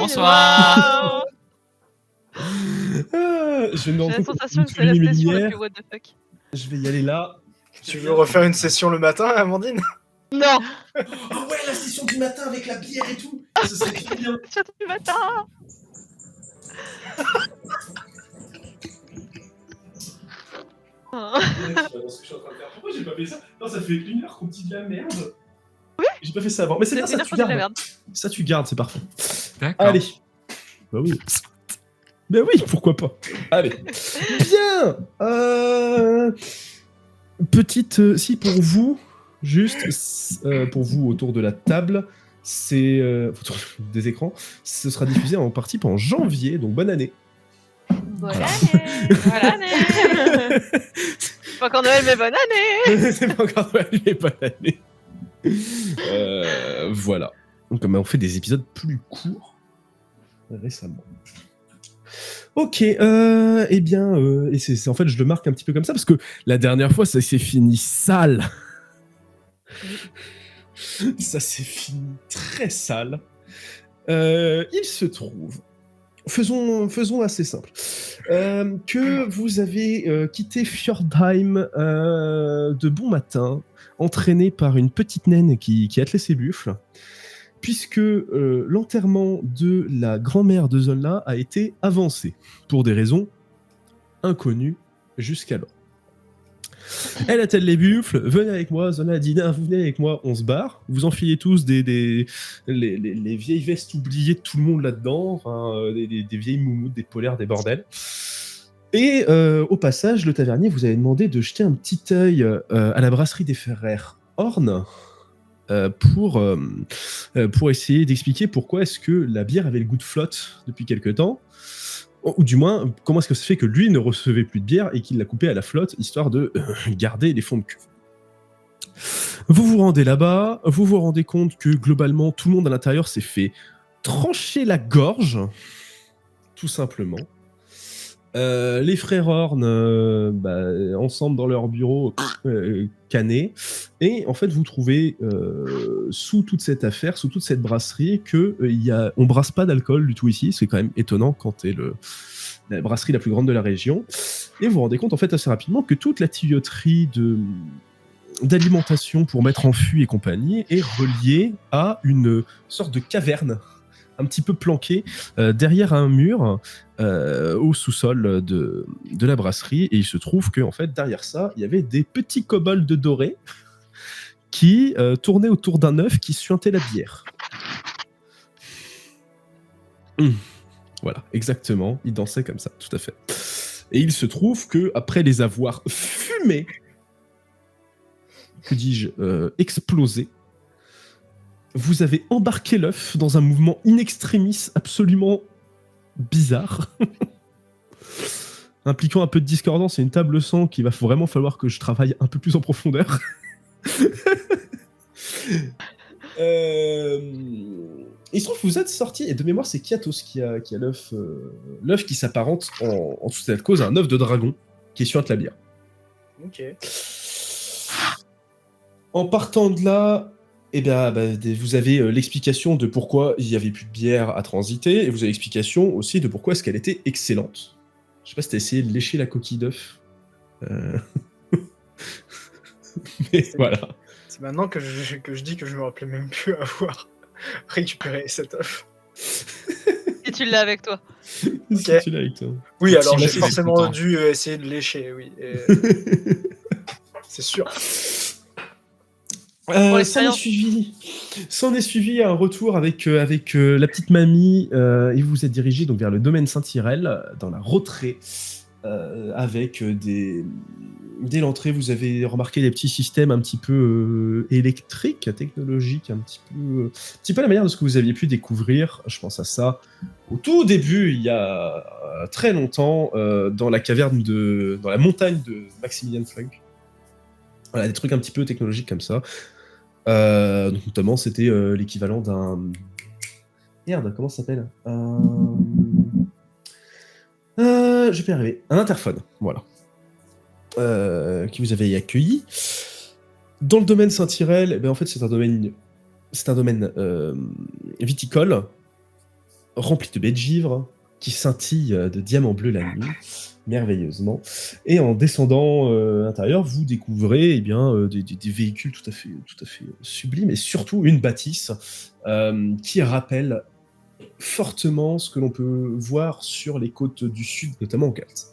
Bonsoir. Je me rends J'ai la compte sensation que que c'est la mes session la lumières. plus what the fuck. Je vais y aller là. Tu veux refaire une session le matin, Amandine? Non. Oh ouais, la session du matin avec la bière et tout. Ce serait trop bien. Château du matin. Dans ce que je suis en train de faire. Pourquoi j'ai pas fait ça? Non, ça fait 1 heure qu'on dit de la merde. Oui. J'ai pas fait ça avant. Mais c'est bien, ça tu de la gardes. merde. Ça tu gardes, c'est parfait. D'accord. Allez. Bah oui. Bah oui, pourquoi pas. Allez. Bien. Petite... si, pour vous, juste, pour vous autour de la table, c'est... autour des écrans, ce sera diffusé en partie en janvier, donc bonne année. Bonne année. Bonne année. C'est pas encore Noël, mais bonne année. C'est pas encore Noël, mais bonne année. Voilà. Donc, on fait des épisodes plus courts récemment. Ok, eh bien, et c'est en fait, je le marque un petit peu comme ça parce que la dernière fois, ça s'est fini sale. Ça s'est fini très sale. Il se trouve, faisons assez simple, que vous avez quitté Fjordheim de bon matin, entraîné par une petite naine qui attelait ses buffles, puisque l'enterrement de la grand-mère de Zola a été avancé, pour des raisons inconnues jusqu'alors. Elle attelle les buffles, venez avec moi, Zola a dit, vous venez avec moi, on se barre, vous enfilez tous les vieilles vestes oubliées de tout le monde là-dedans, enfin, des vieilles moumoutes, des polaires, des bordels. Et au passage, le tavernier vous avait demandé de jeter un petit œil à la brasserie des Ferrères Horn, pour essayer d'expliquer pourquoi est-ce que la bière avait le goût de flotte depuis quelque temps, ou du moins, comment est-ce que ça fait que lui ne recevait plus de bière et qu'il l'a coupée à la flotte, histoire de garder les fonds de cuve. Vous vous rendez là-bas, vous vous rendez compte que globalement, tout le monde à l'intérieur s'est fait trancher la gorge, tout simplement. Les frères Horn, ensemble dans leur bureau, canés, et en fait vous trouvez sous toute cette affaire, sous toute cette brasserie, on brasse pas d'alcool du tout ici, c'est quand même étonnant quand t'es la brasserie la plus grande de la région, et vous vous rendez compte en fait assez rapidement que toute la tuyauterie d'alimentation pour mettre en fût et compagnie est reliée à une sorte de caverne un petit peu planqué derrière un mur au sous-sol de la brasserie, et il se trouve que en fait derrière ça il y avait des petits kobolds dorés qui tournaient autour d'un œuf qui suintait la bière. Voilà, exactement, ils dansaient comme ça, tout à fait. Et il se trouve que après les avoir fumés, que dis-je, explosés, vous avez embarqué l'œuf dans un mouvement in extremis absolument bizarre, impliquant un peu de discordance et une table son qu'il va vraiment falloir que je travaille un peu plus en profondeur. Il se trouve que vous êtes sorti, et de mémoire c'est Kiatos qui a l'œuf qui s'apparente en toute cette cause à un œuf de dragon qui suinte la bière. Ok. En partant de là, eh bien, vous avez l'explication de pourquoi il n'y avait plus de bière à transiter, et vous avez l'explication aussi de pourquoi est-ce qu'elle était excellente. Je sais pas si t'as essayé de lécher la coquille d'œuf. Mais voilà. C'est maintenant que je dis que je me rappelais même plus avoir récupéré cet œuf. Et tu l'as avec toi. Si tu l'as avec toi. Oui, alors j'ai Si, forcément content. dû essayer de lécher, oui. C'est sûr. l'expérience. S'en est suivi un retour avec la petite mamie, et vous vous êtes dirigé donc vers le domaine Saint-Irel, dans la Rotrée, avec dès l'entrée, vous avez remarqué des petits systèmes un petit peu électriques, technologiques, un petit peu la manière de ce que vous aviez pu découvrir. Je pense à ça au tout début, il y a très longtemps, dans la caverne dans la montagne de Maximilian Flunk. Voilà, des trucs un petit peu technologiques comme ça. Donc, notamment, c'était l'équivalent d'un... Merde, comment ça s'appelle je vais y arriver. Un interphone, voilà. Qui vous avait accueilli. Dans le domaine Saint-Irel, en fait, c'est un domaine viticole. rempli de baies de givre qui scintillent de diamants bleus la nuit, merveilleusement. Et en descendant à l'intérieur, vous découvrez des véhicules tout à fait sublimes et surtout une bâtisse qui rappelle fortement ce que l'on peut voir sur les côtes du sud, notamment en Calte.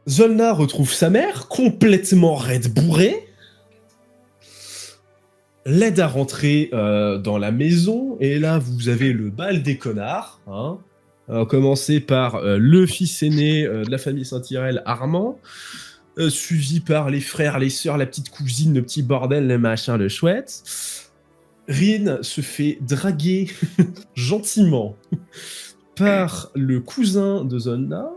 Zolna retrouve sa mère, complètement raide bourrée, l'aide à rentrer dans la maison, et là vous avez le bal des connards, hein, commencé par le fils aîné de la famille Saint-Tyrell, Armand, suivi par les frères, les sœurs, la petite cousine, le petit bordel, le machin, le chouette. Rin se fait draguer gentiment par le cousin de Zolna,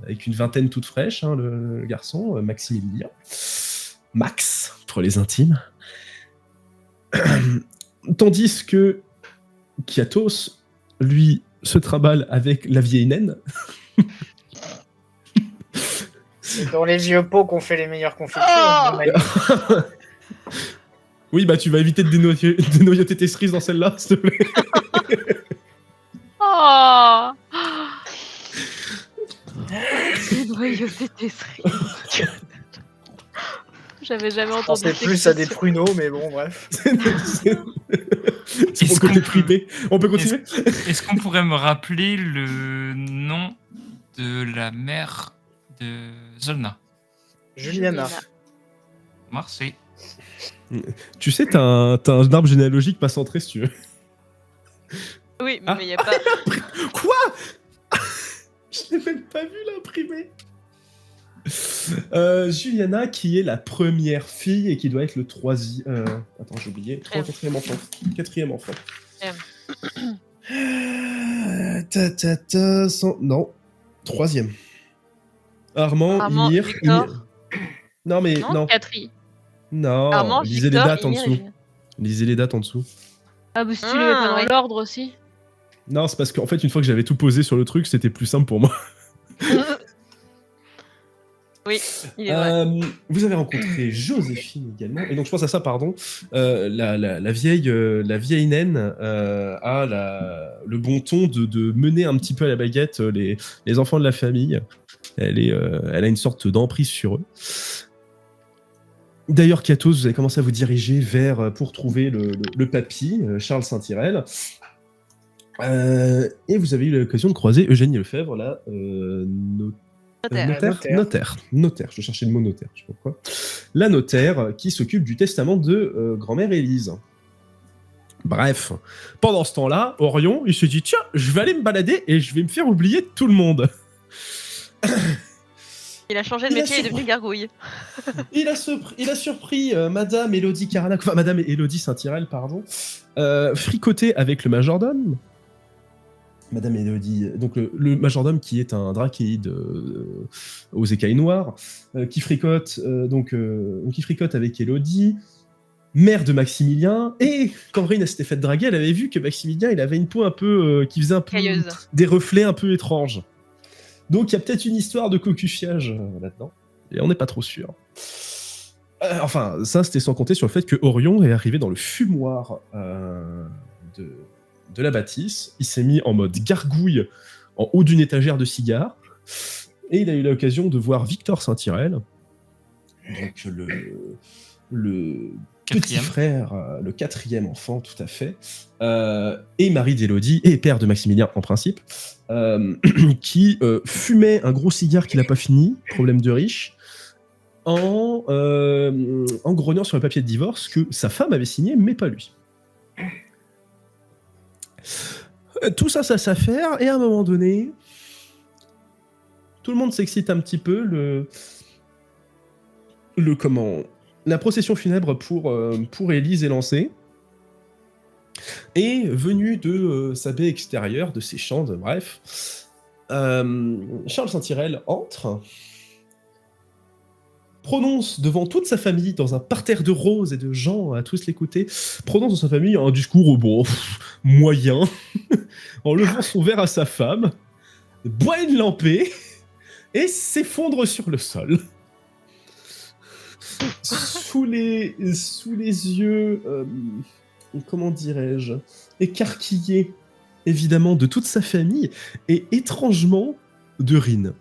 avec une vingtaine toute fraîche, hein, le garçon, Maximilien. Max, pour les intimes. Tandis que Kiatos, lui, se traballe avec la vieille naine. C'est dans les vieux pots qu'on fait les meilleures confetteries. Oh Oui, bah tu vas éviter de dénoyauter tes cerises dans celle-là, s'il te plaît. Oh Dénoyauter tes cerises. J'avais jamais Je entendu pensais cette plus à des expression. pruneaux, mais bon, bref. C'est pour Est-ce le côté qu'on primé. On peut continuer? Est-ce qu'on pourrait me rappeler le nom de la mère de Zolna? Juliana. Merci. Tu sais, t'as un arbre généalogique pas centré, si tu veux. Oui, Ah. mais il n'y a pas... Quoi? Je n'ai même pas vu l'imprimé. Juliana, qui est la première fille et qui doit être le troisième... Attends, j'ai oublié. Quatrième enfant. Quatrième enfant. Non. Troisième. Armand, Ymir... Victor. Non, mais Non, non. Catherine. Non, Armand, lisez Victor, les dates en Ymir et dessous. Julien. Lisez les dates en dessous. Ah, bah si tu le mets pas dans oui. l'ordre aussi. Non, c'est parce qu'en fait, une fois que j'avais tout posé sur le truc, c'était plus simple pour moi. Oui, il est vrai. Vous avez rencontré Joséphine également, et donc je pense à ça, pardon. La vieille naine a le bon ton de mener un petit peu à la baguette les enfants de la famille. Elle a une sorte d'emprise sur eux. D'ailleurs, Kiatos, vous avez commencé à vous diriger pour trouver le papy, Charles Saint-Tyrell. Et vous avez eu l'occasion de croiser Eugénie Lefebvre, la notaire. Je cherchais le mot notaire, je sais pas pourquoi. La notaire qui s'occupe du testament de grand-mère Élise. Bref, pendant ce temps-là, Orion, il se dit, tiens, je vais aller me balader et je vais me faire oublier tout le monde. Il a changé de métier, il est devenu gargouille. Il a surpris Madame Élodie Caranac, enfin Madame Élodie Saint-Tyrell, pardon, fricoter avec le majordome. Madame Élodie, donc le majordome qui est un drachéide aux écailles noires, qui fricote avec Élodie, mère de Maximilien, et quand Rin s'était fait draguer, elle avait vu que Maximilien, il avait une peau un peu qui faisait un peu Cailleuse. des reflets un peu étranges. Donc il y a peut-être une histoire de cocufiage là-dedans, et on n'est pas trop sûr. Enfin, ça c'était sans compter sur le fait que Orion est arrivé dans le fumoir de la bâtisse. Il s'est mis en mode gargouille en haut d'une étagère de cigares, et il a eu l'occasion de voir Victor Saint-Tyrell, donc le petit frère, le quatrième enfant, tout à fait, et mari d'Élodie, et père de Maximilien en principe, qui fumait un gros cigare qu'il n'a pas fini, problème de riche, en grognant sur le papier de divorce que sa femme avait signé, mais pas lui. Tout ça s'affaire, et à un moment donné, tout le monde s'excite un petit peu, la procession funèbre pour Élise est lancée, et venu de sa baie extérieure, de ses champs, bref, Charles Saint-Tyrell entre, prononce devant toute sa famille, dans un parterre de roses et de gens à tous les côtés, prononce dans sa famille un discours moyen, en levant son verre à sa femme, boit une lampée, et s'effondre sur le sol. Sous les yeux comment dirais-je, écarquillé, évidemment, de toute sa famille, et étrangement, de Rin.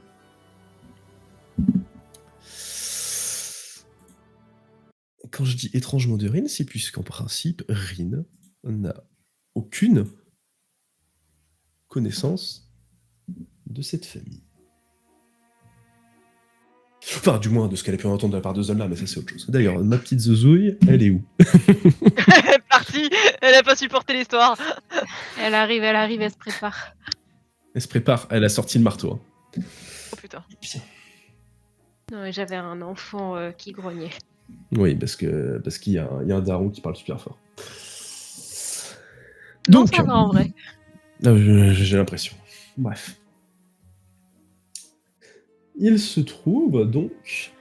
Quand je dis étrangement de Rin, c'est puisqu'en principe, Rin n'a aucune connaissance de cette famille. Enfin, du moins, de ce qu'elle a pu entendre de la part de Zola, mais ça, c'est autre chose. D'ailleurs, ma petite Zozouille, elle est où? Elle est partie. Elle a pas supporté l'histoire. Elle arrive, elle se prépare. Elle se prépare, elle a sorti le marteau. Hein. Oh putain. Bien. Non, mais j'avais un enfant qui grognait. Oui, parce qu'il y a un daron qui parle super fort. Non, Donc, ça va en vrai. j'ai l'impression. Bref. Il se trouve donc...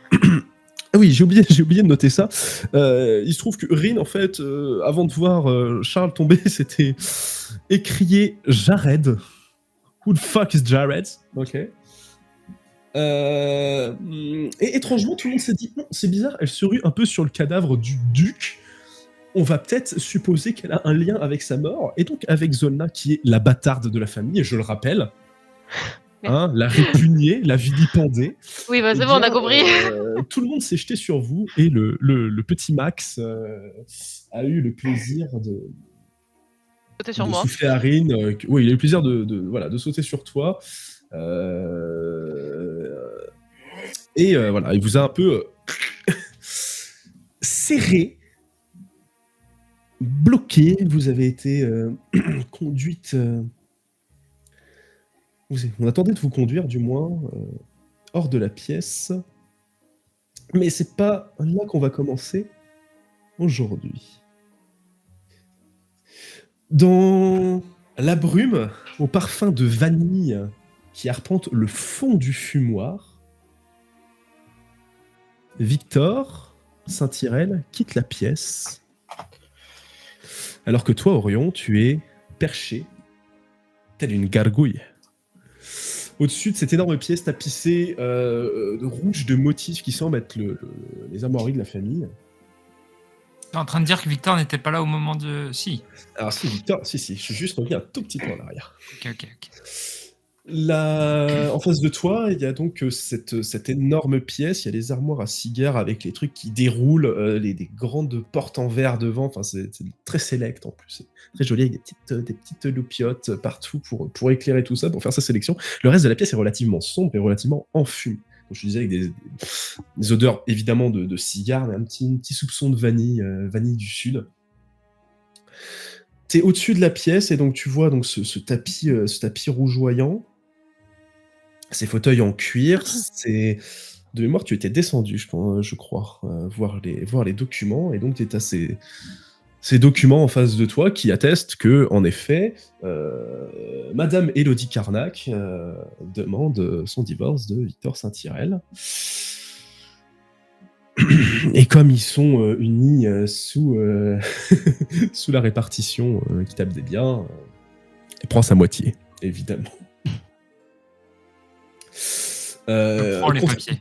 Ah oui, j'ai oublié de noter ça. Il se trouve que Rin, en fait, avant de voir Charles tomber, s'était écrié Jared. Who the fuck is Jared? Ok. Et étrangement, tout le monde s'est dit, c'est bizarre, elle se rue un peu sur le cadavre du duc. On va peut-être supposer qu'elle a un lien avec sa mort, et donc avec Zolna, qui est la bâtarde de la famille, et je le rappelle, hein, la répugnée, la vilipendée. Oui, bah, Eh c'est bon, on a bien, compris. tout le monde s'est jeté sur vous, et le petit Max a eu le plaisir de Sauter sur moi. souffler à Rin. Oui, il a eu le plaisir de sauter sur toi. Et voilà, il vous a un peu serré, bloqué. Vous avez été conduite. On attendait de vous conduire, du moins, hors de la pièce. Mais c'est pas là qu'on va commencer aujourd'hui. Dans la brume, au parfum de vanille qui arpente le fond du fumoir, Victor Saint-Tyrell quitte la pièce, alors que toi, Orion, tu es perché, telle une gargouille, au-dessus de cette énorme pièce tapissée de rouge de motifs qui semblent être les armoiries de la famille. T'es en train de dire que Victor n'était pas là au moment de... Si. Alors si, Victor, si, je suis juste revenu un tout petit peu en arrière. Ok. Là, en face de toi, il y a donc cette énorme pièce, il y a les armoires à cigares avec les trucs qui déroulent, des grandes portes en verre devant, enfin c'est très select en plus, c'est très joli avec des petites loupiottes partout pour éclairer tout ça, pour faire sa sélection. Le reste de la pièce est relativement sombre et relativement enfumé. Comme je te disais, avec des odeurs évidemment de cigares, mais un petit soupçon de vanille du sud. T'es au-dessus de la pièce et donc tu vois donc ce tapis rougeoyant, ces fauteuils en cuir, de mémoire tu étais descendu, je crois, voir les documents, et donc tu as ces documents en face de toi qui attestent que, en effet, Madame Élodie Carnac demande son divorce de Victor Saint-Tyrell. Et comme ils sont unis sous la répartition équitable des biens, elle prend sa moitié, évidemment. Je prends les papiers.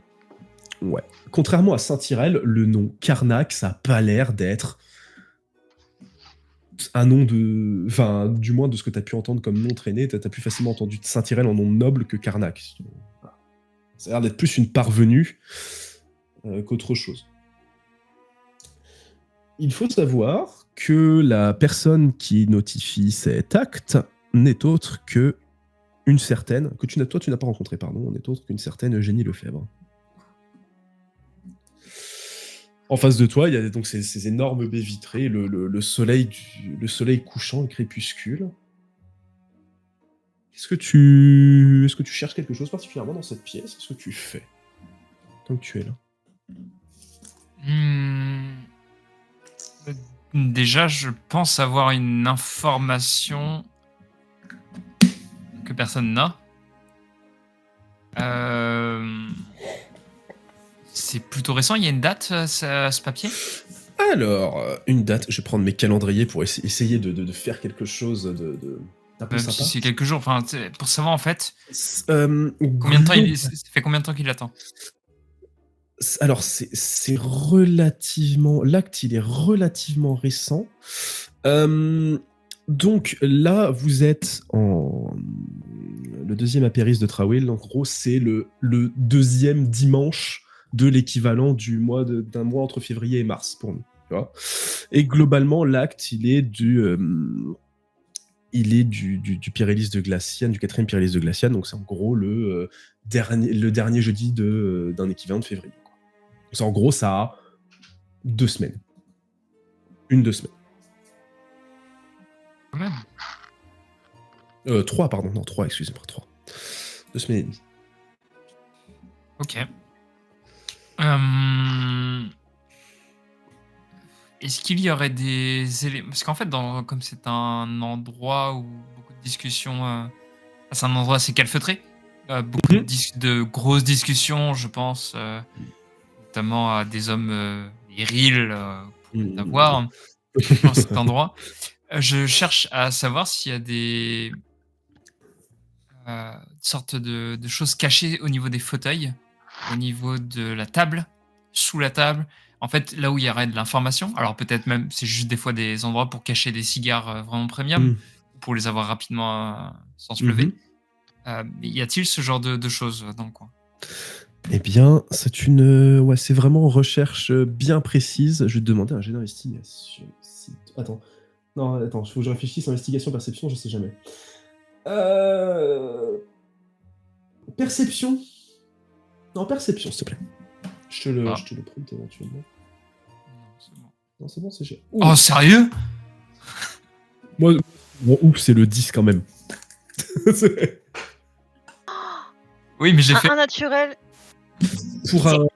Ouais. Contrairement à Saint-Tyrell, le nom Carnac, ça n'a pas l'air d'être un nom de... Enfin, du moins de ce que tu as pu entendre comme nom traîné, tu as plus facilement entendu Saint-Tyrell en nom noble que Carnac. Ça a l'air d'être plus une parvenue qu'autre chose. Il faut savoir que la personne qui notifie cet acte n'est autre que une certaine, que toi tu n'as pas rencontré, pardon, n'est autre qu'une certaine Eugénie Lefebvre. En face de toi, il y a donc ces énormes baies vitrées, le soleil couchant, le crépuscule. Est-ce que tu cherches quelque chose particulièrement dans cette pièce? Qu'est-ce que tu fais tant que tu es là? Déjà, je pense avoir une information que personne n'a. C'est plutôt récent, il y a une date à ce papier? Alors, une date, je vais prendre mes calendriers pour essayer de faire quelque chose d'un peu Même sympa. si c'est quelques jours, enfin, pour savoir en fait, Combien ça fait combien de temps qu'il attend? Alors, c'est relativement... L'acte, il est relativement récent. Donc là, vous êtes en... Le deuxième apéris de Trawil, en gros, c'est le deuxième dimanche de l'équivalent d'un mois entre février et mars pour nous. Tu vois. Et globalement, l'acte, il est du Pyrélis de Glaciane, du 4e Pyrélis de Glaciane, donc c'est en gros le dernier jeudi d'un équivalent de février. Quoi. Donc, en gros, ça a 2 semaines. 2 semaines. Quand même. 3, pardon. Non, 3, excusez-moi, 3. 2 semaines et demie. Ok. Est-ce qu'il y aurait des éléments... Parce qu'en fait, comme c'est un endroit où beaucoup de discussions... c'est un endroit assez calfeutré. Beaucoup de grosses discussions, je pense, notamment à des hommes virils d'avoir dans cet endroit. Je cherche à savoir s'il y a des sortes de choses cachées au niveau des fauteuils, au niveau de la table, sous la table. En fait, là où il y aurait de l'information. Alors peut-être même, c'est juste des fois des endroits pour cacher des cigares vraiment premium, pour les avoir rapidement sans se lever. Y a-t-il ce genre de choses dans le coin? Eh bien, c'est c'est vraiment une recherche bien précise. Je vais te demander un jet d'investigation. Attends, il faut que je réfléchisse. Investigation, perception, je sais jamais. Perception. Non, perception, s'il te plaît. Je te le prompt éventuellement. Non, c'est bon. Non, c'est bon, c'est cher. Oh, sérieux? Moi, c'est le 10 quand même. Oui, mais j'ai fait... Un naturel. Pour un...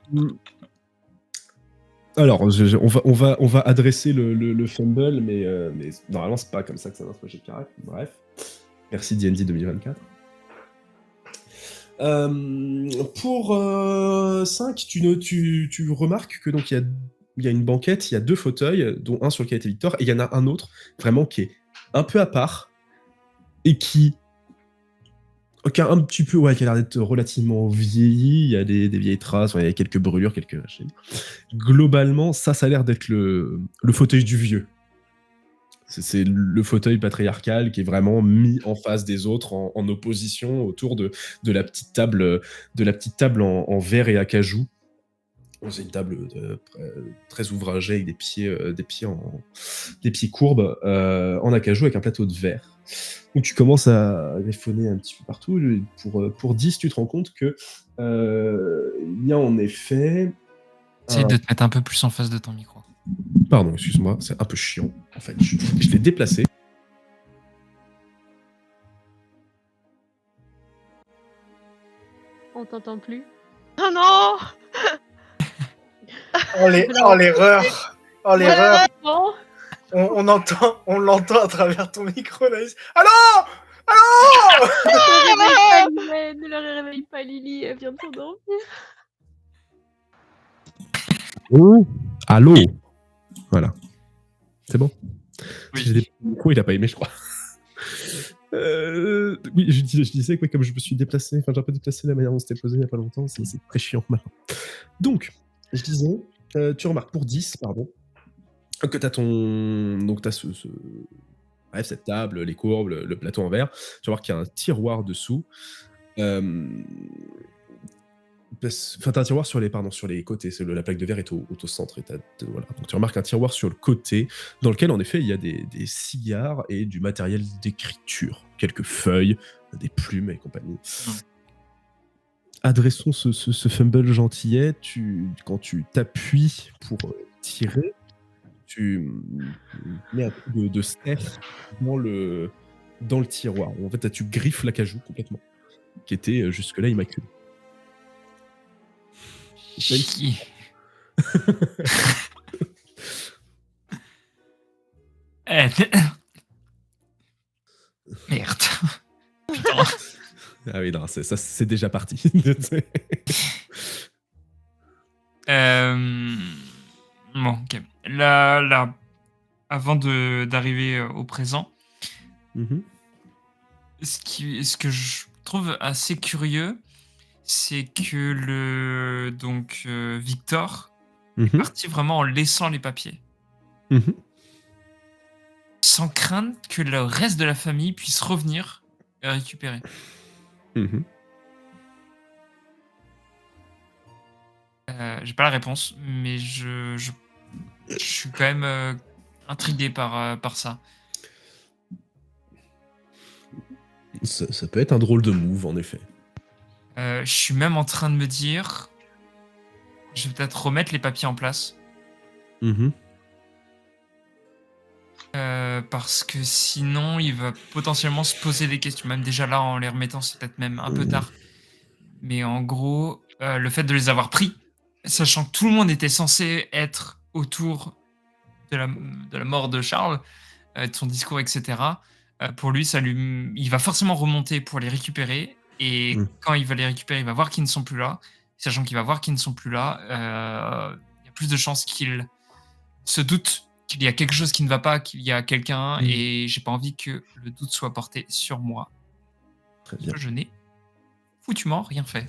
Alors, on va adresser le fumble, mais normalement, c'est pas comme ça que ça marche, j'ai de caractère. Bref. Merci D&D 2024. Pour 5, tu remarques que donc il y a une banquette, il y a 2 fauteuils, dont un sur lequel était Victor, et il y en a un autre, vraiment, qui est un peu à part, et qui a un petit peu, qui a l'air d'être relativement vieilli, il y a des vieilles traces, il y a quelques brûlures, Globalement, ça a l'air d'être le fauteuil du vieux. C'est le fauteuil patriarcal qui est vraiment mis en face des autres, en opposition autour de la petite table, en verre et acajou. C'est une table très ouvragée avec des pieds courbes en acajou avec un plateau de verre. Donc tu commences à griffonner un petit peu partout. Pour 10, tu te rends compte que il y a en effet... Essaye de te mettre un peu plus en face de ton micro. Pardon, excuse-moi, c'est un peu chiant. En fait, je l'ai déplacé. On t'entend plus. Oh non. Oh l'erreur. Oh l'erreur. Bon. On l'entend à travers ton micro, Naïs. Allô. Ne le réveille pas, Lily, elle vient de s'endormir. Oh, allô. Voilà. C'est bon. Oui. Il a pas aimé, je crois. Oui, je disais que comme je me suis déplacé, j'ai un peu déplacé la manière dont c'était posé il y a pas longtemps, c'est très chiant maintenant. Donc, je disais, tu remarques pour 10, pardon, que t'as bref, cette table, les courbes, le plateau en verre. Tu vas voir qu'il y a un tiroir dessous. Enfin, t'as un tiroir sur les côtés. La plaque de verre est au centre. Voilà. Donc, tu remarques un tiroir sur le côté, dans lequel, en effet, il y a des cigares et du matériel d'écriture. Quelques feuilles, des plumes et compagnie. Adressons ce fumble gentillet. Quand tu t'appuies pour tirer, tu mets un peu de ster dans le tiroir. En fait, tu griffes l'acajou complètement, qui était jusque-là immaculé. Chier. Merde. Putain. Ah oui, non, c'est déjà parti. Bon, ok. Là, avant d'arriver au présent, ce que je trouve assez curieux, c'est que Victor est Mhm, parti vraiment en laissant les papiers, mhm. sans craindre que le reste de la famille puisse revenir et récupérer. Mhm. J'ai pas la réponse, mais je suis quand même intrigué par ça. Ça peut être un drôle de move, en effet. Je suis même en train de me dire, je vais peut-être remettre les papiers en place. Mhm. Parce que sinon, il va potentiellement se poser des questions. Même déjà là, en les remettant, c'est peut-être même un peu tard. Mais en gros, le fait de les avoir pris, sachant que tout le monde était censé être autour de la mort de Charles, de son discours, etc., pour lui, il va forcément remonter pour les récupérer. Et Mm. quand il va les récupérer, il va voir qu'ils ne sont plus là. Sachant qu'il va voir qu'ils ne sont plus là, il y a plus de chances qu'il se doute qu'il y a quelque chose qui ne va pas, qu'il y a quelqu'un, et j'ai pas envie que le doute soit porté sur moi. Très bien. Je n'ai foutument rien fait.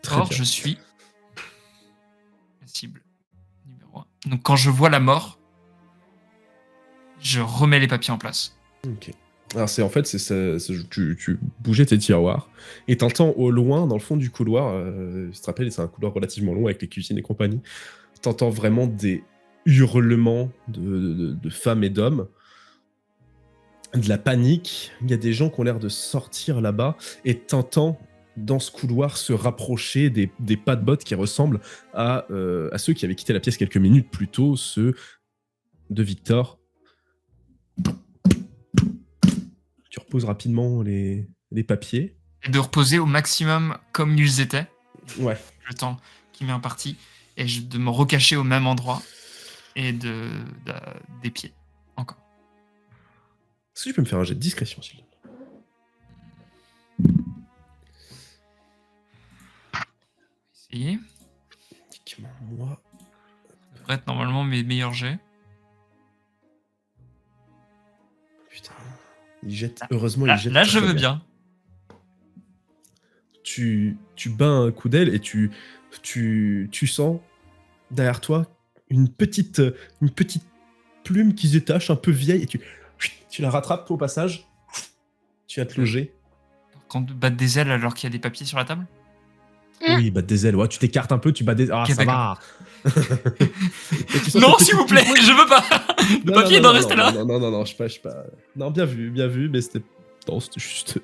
Très Or, bien. je suis la cible numéro 1. Donc, quand je vois la mort, je remets les papiers en place. Ok. Alors c'est en fait, tu bougeais tes tiroirs et t'entends au loin, dans le fond du couloir, je te rappelle, c'est un couloir relativement long avec les cuisines et compagnie, t'entends vraiment des hurlements de femmes et d'hommes, de la panique, il y a des gens qui ont l'air de sortir là-bas et t'entends dans ce couloir se rapprocher des pas de bottes qui ressemblent à ceux qui avaient quitté la pièce quelques minutes plus tôt, ceux de Victor. Tu reposes rapidement les papiers. Et de reposer au maximum comme ils étaient, Ouais. le temps qui m'est imparti, et de me recacher au même endroit, et des pieds, encore. Est-ce que tu peux me faire un jet de discrétion, s'il te plaît? Essayer. Typiquement, moi. Ça devrait être normalement mes meilleurs jets. Putain. Heureusement, il jette. Là, je très veux bien. Tu bats un coup d'aile et tu sens derrière toi une petite plume qui se détache, un peu vieille, et tu la rattrapes au passage. Tu vas te loger. Quand battre des ailes alors qu'il y a des papiers sur la table. Oui, battre des ailes. Ouais, tu t'écartes un peu, tu bats des. Ah, Ok, ça va. Et tu sens Non, cette s'il vous petite plaît, je veux pas. Le Non, papier non, doit non, rester non, là. Non, je sais pas. Non, bien vu, mais c'était. Non, c'était juste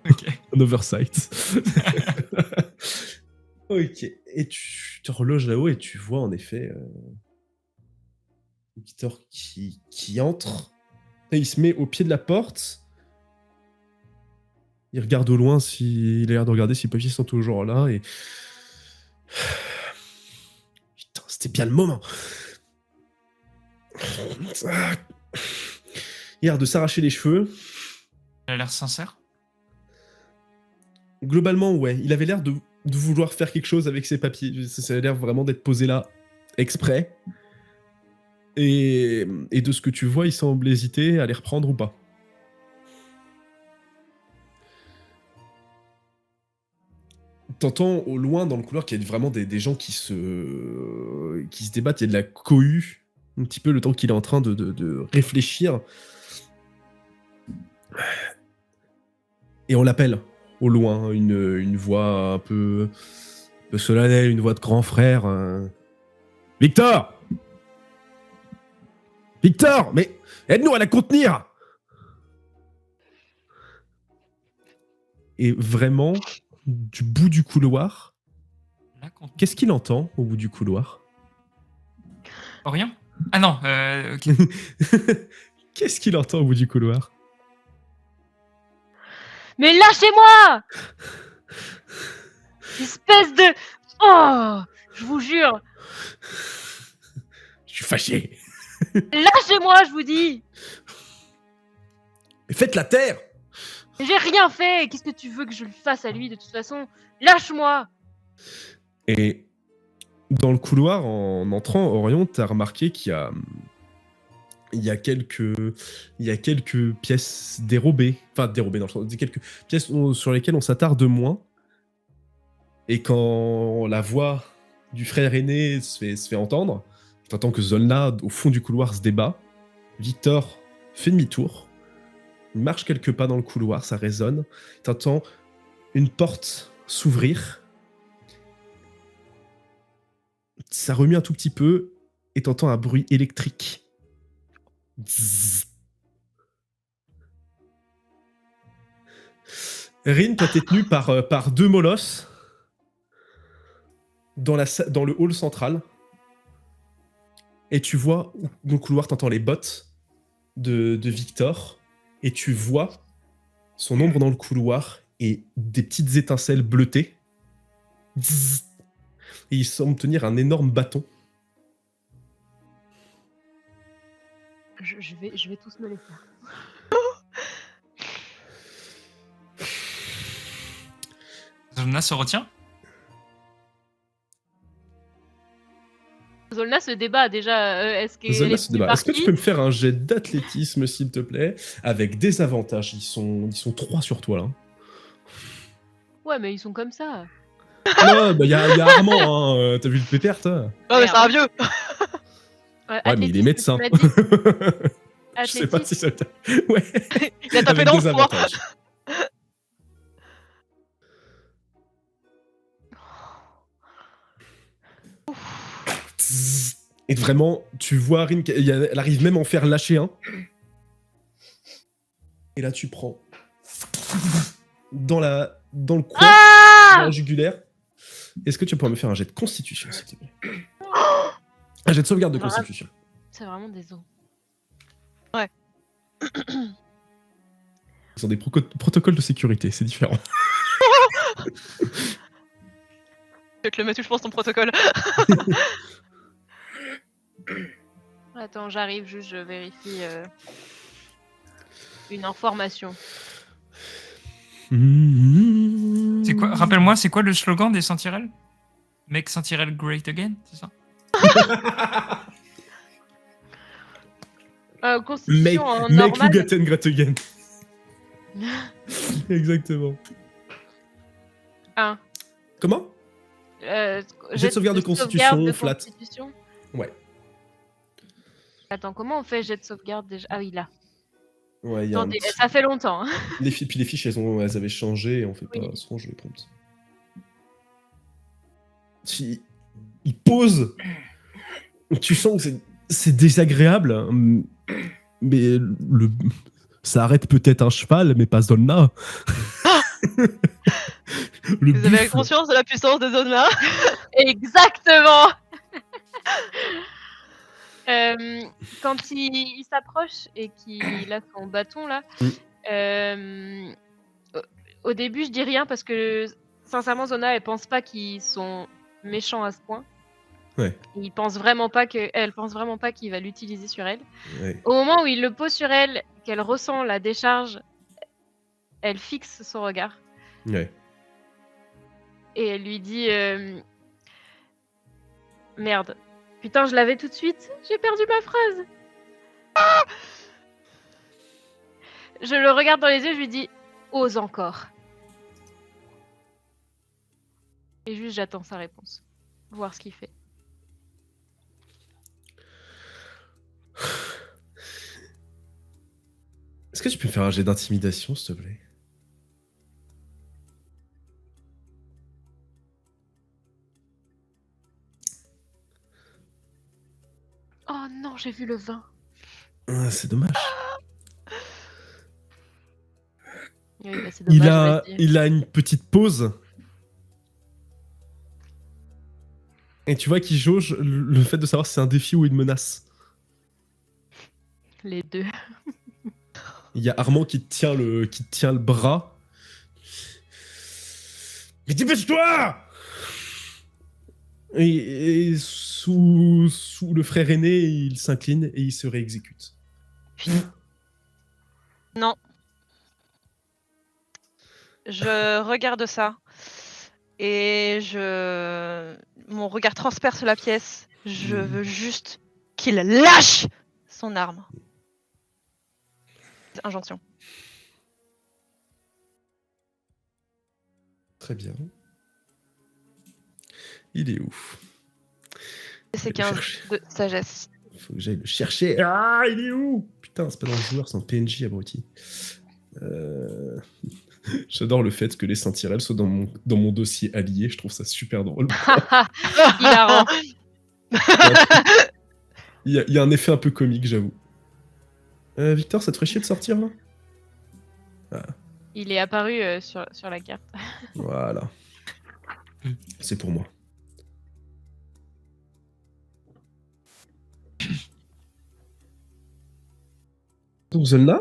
Ok. un oversight. Ok. Et tu te reloges là-haut et tu vois en effet Victor qui entre. Et il se met au pied de la porte. Il regarde au loin s'il a l'air de regarder si les papiers sont toujours là et. Putain, c'était bien le moment. Il a l'air de s'arracher les cheveux. Il a l'air sincère. Globalement, ouais. Il avait l'air de vouloir faire quelque chose avec ses papiers. Ça a l'air vraiment d'être posé là exprès. Et de ce que tu vois, il semble hésiter à les reprendre ou pas. T'entends au loin dans le couloir qu'il y a vraiment des gens qui se débattent. Il y a de la cohue, un petit peu le temps qu'il est en train de réfléchir. Et on l'appelle au loin, une voix un peu solennelle, une voix de grand frère. Victor! Victor! Mais aide-nous à la contenir! Et vraiment, du bout du couloir, Là, qu'est-ce qu'il entend au bout du couloir? Rien. Ah non. Ok. Qu'est-ce qu'il entend au bout du couloir? Mais lâchez-moi! Espèce de... Oh! Je vous jure! Je suis fâché. Lâchez-moi, je vous dis! Mais faites la terre! J'ai rien fait! Qu'est-ce que tu veux que je le fasse à lui, de toute façon? Lâche-moi! Et dans le couloir, en entrant, Orion, t'as remarqué qu'il y a quelques pièces dérobées. Enfin, dérobées dans le sens, quelques pièces sur lesquelles on s'attarde moins. Et quand la voix du frère aîné se fait entendre, t'entends que Zolna, au fond du couloir, se débat. Victor fait demi-tour. Il marche quelques pas dans le couloir, ça résonne. T'entends une porte s'ouvrir. Ça remue un tout petit peu et t'entends un bruit électrique. Zzz. Rin, toi, t'es tenu par deux molosses dans le hall central. Et tu vois, dans le couloir, t'entends les bottes de Victor. Et tu vois son ombre dans le couloir et des petites étincelles bleutées. Zzz. Et il semble tenir un énorme bâton. Je vais tous me les faire. Zolna se retient. Zolna se débat déjà. Est-ce qu'elle Zolna est se tenue débat. par Est-ce que tu qui peux me faire un jet d'athlétisme, s'il te plaît, avec des avantages? Ils sont 3 sur toi, là. Ouais, mais ils sont comme ça. Non, bah, y a Armand, hein. T'as vu le pépère, toi? Oh, mais c'est un vieux. Ouais, mais il est médecin. Tu m'as dit Je sais pas si ça... Ouais, Il a tapé avec dans des le froid. avantages. Zzz. Et vraiment, tu vois Rin, elle arrive même à en faire lâcher un. Et là, tu prends dans le coin, dans la jugulaire. Est-ce que tu pourrais me faire un jet de constitution, s'il te plaît? Un jet de sauvegarde de constitution. C'est vraiment des os. Ils ont des protocoles de sécurité, c'est différent. Je vais te le mettre où je pense ton protocole. Attends, j'arrive juste, je vérifie une information. C'est quoi? Rappelle-moi, c'est quoi le slogan des Sentinelles? Make Sentinel great again, c'est ça? Constitution en Make normal. Lugaten great again. Exactement. Un. Comment? Jet de sauvegarde de constitution, flat. constitution. Ouais. Attends, comment on fait jet de sauvegarde déjà? Ah oui, là. Ouais, y a Attendez, ça fait longtemps. Hein. Puis les fiches, elles avaient changé et on fait pas Oui. souvent je les prompte. Il pose. Tu sens que c'est désagréable, hein, mais ça arrête peut-être un cheval, mais pas Zolna. Le Vous avez buffle. conscience de la puissance des zones là? Exactement. Quand il s'approche et qu'il a son bâton là, au début je dis rien parce que sincèrement Zona elle pense pas qu'ils sont méchants à ce point. Ouais. Elle pense vraiment pas qu'il va l'utiliser sur elle. Ouais. Au moment où il le pose sur elle, qu'elle ressent la décharge, elle fixe son regard Ouais. et elle lui dit merde. Putain, je l'avais tout de suite. J'ai perdu ma phrase. Ah, je le regarde dans les yeux, je lui dis ose encore. Et juste j'attends sa réponse. Voir ce qu'il fait. Est-ce que tu peux me faire un jet d'intimidation, s'il te plaît? Oh non, j'ai vu le vin. Ah, c'est dommage. Oui, bah, c'est dommage, Il a une petite pause. Et tu vois qu'il jauge le fait de savoir si c'est un défi ou une menace. Les deux. Il y a Armand qui tient le bras. Mais dépêche-toi! Et sous le frère aîné, il s'incline et il se réexécute. Non. Je regarde ça. Et mon regard transperce la pièce. Je veux juste qu'il lâche son arme. Injonction. Très bien. Il est où? C'est le 15 chercher. de sagesse. Faut que j'aille le chercher. Ah, il est où? Putain, c'est pas dans le joueur, c'est en PNJ, abruti. J'adore le fait que les Saint-Tyrell soient dans mon dossier allié. Je trouve ça super drôle. Hilarant. Il y a un effet un peu comique, j'avoue. Victor, ça te ferait chier de sortir là? Il est apparu sur la carte. Voilà. C'est pour moi. Donc Zolna?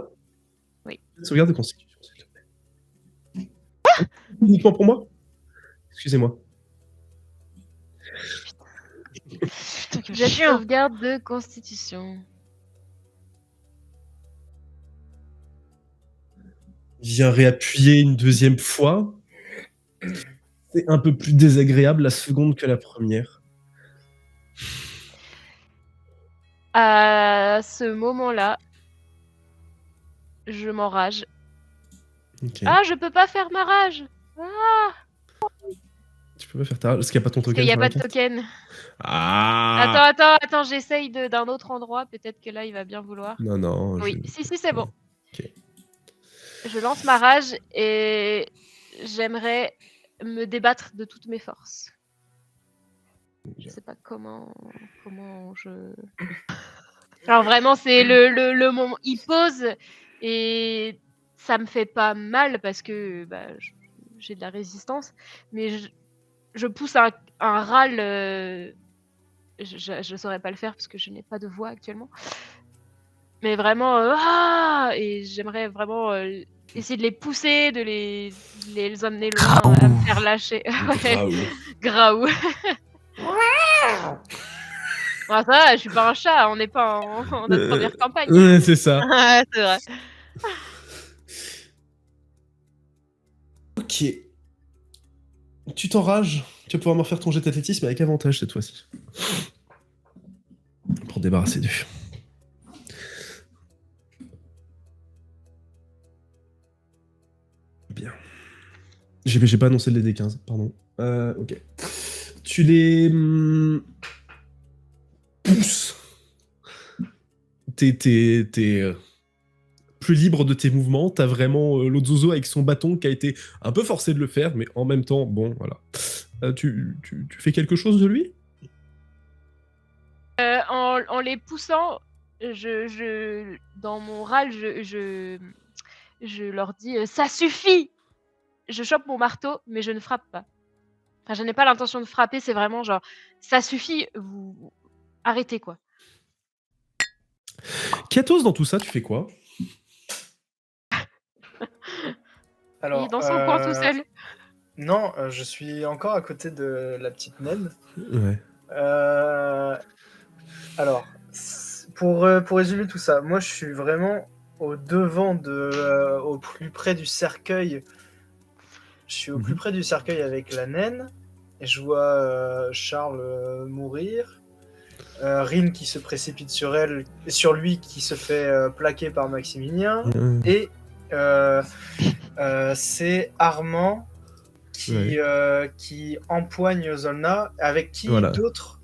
Oui. Sauvegarde de constitution, s'il te plaît. Uniquement pour moi? Excusez-moi. Putain, que Jet de chiant. sauvegarde de constitution. Viens réappuyer une deuxième fois. C'est un peu plus désagréable la seconde que la première. À ce moment-là, je m'enrage. Ok. Ah, je peux pas faire ma rage. Ah, Tu peux pas faire ta... Parce qu'il n'y a pas ton parce token qu'il n'y a sur la pas de carte. token. Ah Attends, j'essaye d'un autre endroit. Peut-être que là, il va bien vouloir. Non, non. Oui, si, c'est bon. Ok. Je lance ma rage et j'aimerais me débattre de toutes mes forces. Je sais pas comment je... Alors vraiment, c'est le moment. Il pose et ça me fait pas mal parce que bah, j'ai de la résistance, mais je pousse un râle. Je saurais pas le faire parce que je n'ai pas de voix actuellement. Mais vraiment, et j'aimerais vraiment essayer de les pousser, de les amener loin, à me faire lâcher. Ouais, Graou. Ah, ça va, je suis pas un chat, on n'est pas en notre première campagne. Ouais, c'est ça. Ouais, c'est vrai. Ok. Tu t'enrages. Tu vas pouvoir me refaire ton jet d'athlétisme avec avantage cette fois-ci. Pour débarrasser du. Bien. J'ai pas annoncé le DD15, pardon. Ok. Tu les pousses. T'es plus libre de tes mouvements. T'as vraiment l'autre Zozo avec son bâton qui a été un peu forcé de le faire, mais en même temps, bon, voilà. Tu fais quelque chose de lui? En les poussant, dans mon râle, je leur dis ça suffit. Je chope mon marteau, mais je ne frappe pas. Enfin, je n'ai pas l'intention de frapper, c'est vraiment genre ça suffit, vous arrêtez quoi. Katos, dans tout ça, tu fais quoi? Alors, Il est dans son coin tout seul. Non, je suis encore à côté de la petite naine. Ouais. Alors, pour résumer tout ça, moi je suis vraiment au devant au plus près du cercueil. Je suis au plus près du cercueil avec la naine. Et je vois Charles mourir. Rin qui se précipite sur lui qui se fait plaquer par Maximilien. Et c'est Armand qui empoigne Zolna. Avec qui d'autre?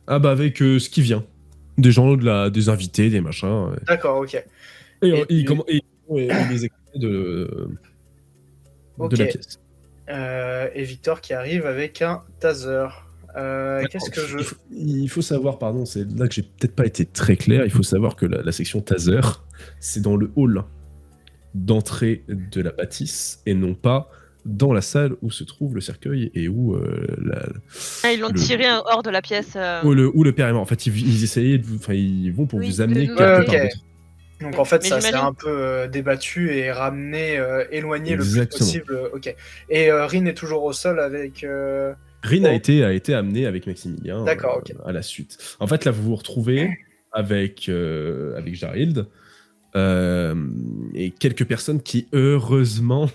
Ah bah avec ce qui vient. Des gens, des invités, des machins. Ouais. D'accord, ok. Et les extraits de la pièce. Et Victor qui arrive avec un taser. Qu'est-ce que il faut savoir, pardon, c'est là que j'ai peut-être pas été très clair, il faut savoir que la section taser, c'est dans le hall d'entrée de la bâtisse et non pas dans la salle où se trouve le cercueil et où ils l'ont tiré hors de la pièce. Où le père est mort. En fait, ils essayaient ils vont pour vous amener quelque part d'autre. Donc en fait, ça s'est un peu débattu et ramené, éloigné le plus possible. Ok. Et Rin est toujours au sol avec. Rin a été amené avec Maximilien. D'accord, ok. À la suite. En fait, là, vous vous retrouvez avec Jarild. Et quelques personnes qui, heureusement,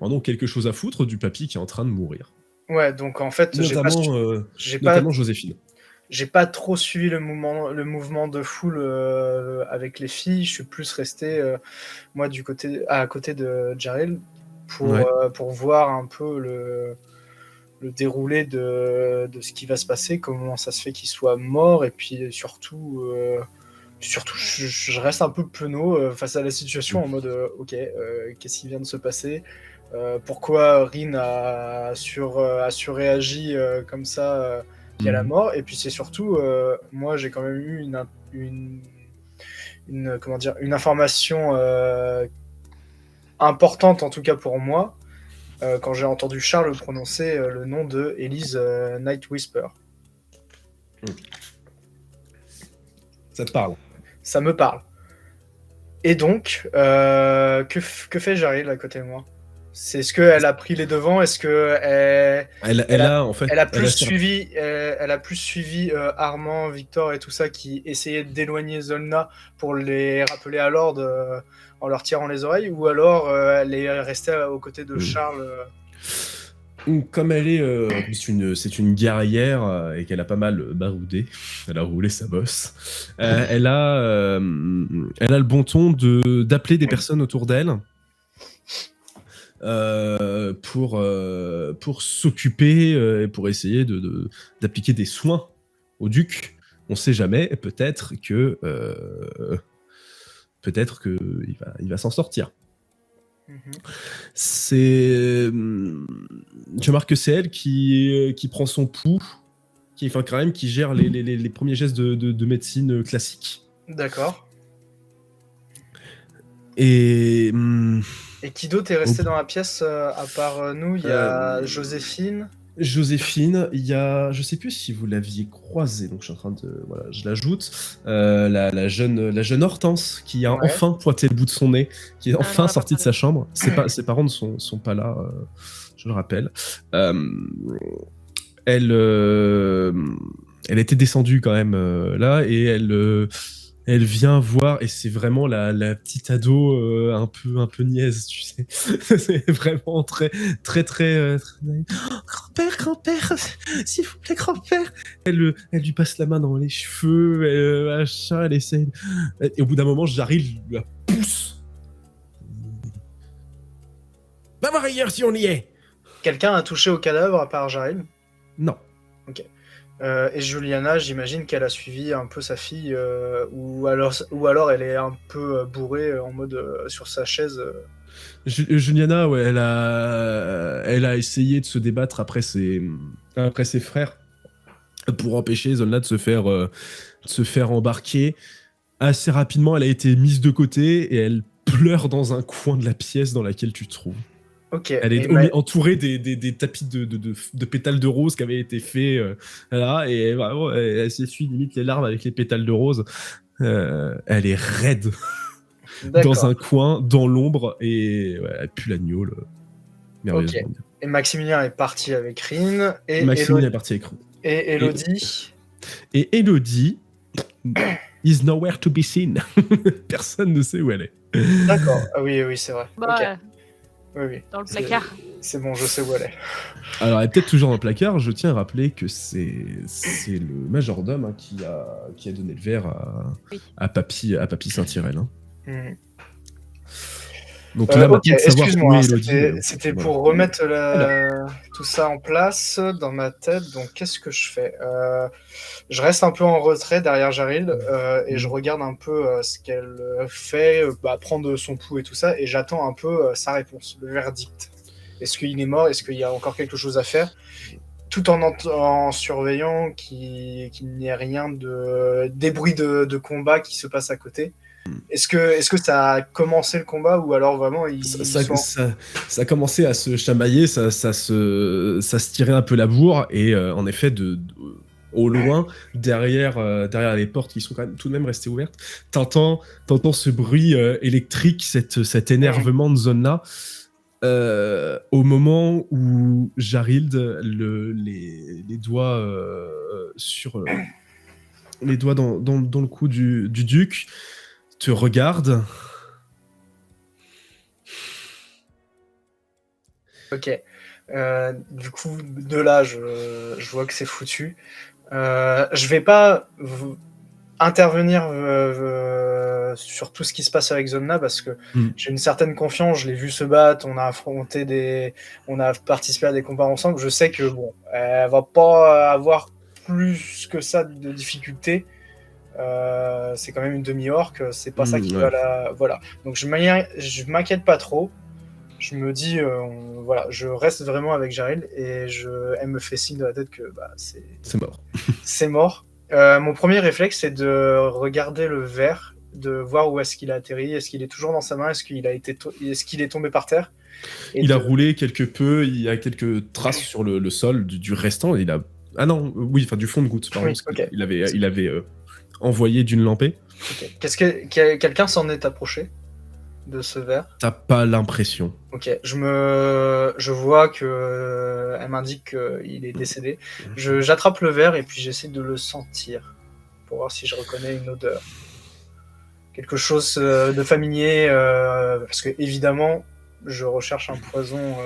en ont quelque chose à foutre du papy qui est en train de mourir. Ouais, donc en fait, notamment Joséphine. J'ai pas trop suivi le mouvement de foule avec les filles. Je suis plus resté, moi, à côté de Jarild pour voir un peu le déroulé de ce qui va se passer, comment ça se fait qu'il soit mort, et puis surtout, je reste un peu penaud face à la situation en mode ok, qu'est-ce qui vient de se passer, pourquoi Rin a surréagi comme ça via la mort, et puis c'est surtout, moi j'ai quand même eu une information importante en tout cas pour moi, quand j'ai entendu Charles prononcer le nom de Elise Night Whisper. Ça te parle? Ça me parle. Et donc, que fait Jaril à côté de moi? Est-ce qu'elle a pris les devants? Est-ce qu'elle Elle a en fait. elle a plus suivi Armand, Victor et tout ça qui essayaient d'éloigner Zolna pour les rappeler à l'ordre en leur tirant les oreilles, ou alors elle est restée aux côtés de Charles Comme elle est, c'est une guerrière et qu'elle a pas mal baroudé, elle a roulé sa bosse. Elle a le bon ton d'appeler des personnes autour d'elle pour s'occuper et pour essayer d'appliquer des soins au duc. On sait jamais, peut-être que il va s'en sortir. Je remarque que c'est elle qui prend son pouls, qui gère les premiers gestes de médecine classique. D'accord. Et qui d'autre est resté dans la pièce à part nous? Il y a Joséphine. Joséphine, il y a, je sais plus si vous l'aviez croisée, donc je suis en train de, voilà, je l'ajoute, la jeune Hortense qui a enfin pointé le bout de son nez, qui est enfin sortie de sa chambre. Ses parents ne sont pas là, je le rappelle. Elle était descendue quand même là, et elle vient voir, et c'est vraiment la petite ado un peu niaise, tu sais. C'est vraiment très grand-père, s'il vous plaît, grand-père. Elle lui passe la main dans les cheveux, machin, elle essaie. Et au bout d'un moment, j'arrive, je la pousse. Va voir ailleurs si on y est. Quelqu'un a touché au cadavre à part Jaril? Non. Ok. Et Juliana, j'imagine qu'elle a suivi un peu sa fille, ou alors elle est un peu bourrée en mode sur sa chaise. Juliana, ouais, elle a essayé de se débattre après ses frères pour empêcher Zolna de se faire embarquer. Assez rapidement, elle a été mise de côté et elle pleure dans un coin de la pièce dans laquelle tu te trouves. Ok. Elle est entourée des tapis de pétales de rose qui avaient été faits là, et vraiment, elle s'essuie limite les larmes avec les pétales de rose. Elle est raide dans un coin, dans l'ombre, et ouais, elle pue l'agneau. Merveilleusement. Okay. Et Maximilien est parti avec Rin. Et Maximilien est parti avec Rin. Et Elodie. Et Elodie is nowhere to be seen. Personne ne sait où elle est. D'accord. Ah oui, c'est vrai. Bah, okay. Oui. Dans le placard. C'est bon, je sais où elle est. Alors, elle est peut-être toujours dans le placard. Je tiens à rappeler que c'est le majordome hein, qui a donné le verre à Papy Saint-Tyrell. Hein. Donc là, okay, excuse-moi, Elodie, c'était pour remettre tout ça en place dans ma tête. Donc, qu'est-ce que je fais? Je reste un peu en retrait derrière Jaril et je regarde un peu ce qu'elle fait, prendre son pouls et tout ça, et j'attends un peu sa réponse, le verdict. Est-ce qu'il est mort? Est-ce qu'il y a encore quelque chose à faire? Tout en surveillant qu'il n'y ait rien des bruits de combat qui se passent à côté. Est-ce que ça a commencé le combat, ou alors vraiment ça a commencé à se chamailler, ça se tirait un peu la bourre, et en effet au loin, derrière les portes qui sont quand même tout de même restées ouvertes, t'entends ce bruit électrique, cet énervement de zone-là, au moment où Jarild, les doigts les doigts dans le cou du duc, te regarde. Ok. Du coup, de là, je vois que c'est foutu. Je vais pas intervenir sur tout ce qui se passe avec Zomna parce que Mm. j'ai une certaine confiance. Je l'ai vu se battre. On a participé à des combats ensemble. Je sais que bon, elle va pas avoir plus que ça de difficultés. C'est quand même une demi-orque. C'est pas ça qui ouais. va la. Voilà. Donc je m'inquiète pas trop. Je me dis, voilà, je reste vraiment avec Jaril et elle me fait signe de la tête que C'est mort. c'est mort. Mon premier réflexe, c'est de regarder le verre, de voir où est-ce qu'il a atterri, est-ce qu'il est toujours dans sa main, est-ce qu'il est tombé par terre. Et Il a roulé quelque peu, il y a quelques traces sur le sol du restant. Et il a... Ah non, oui, enfin du fond de goutte, pardon. Oui, Parce ok. il avait envoyé d'une lampée. Ok. Quelqu'un s'en est approché de ce verre? T'as pas l'impression. Ok, je vois que elle m'indique qu'il est décédé. J'attrape le verre et puis j'essaie de le sentir pour voir si je reconnais une odeur. Quelque chose de familier, parce que évidemment, je recherche un poison.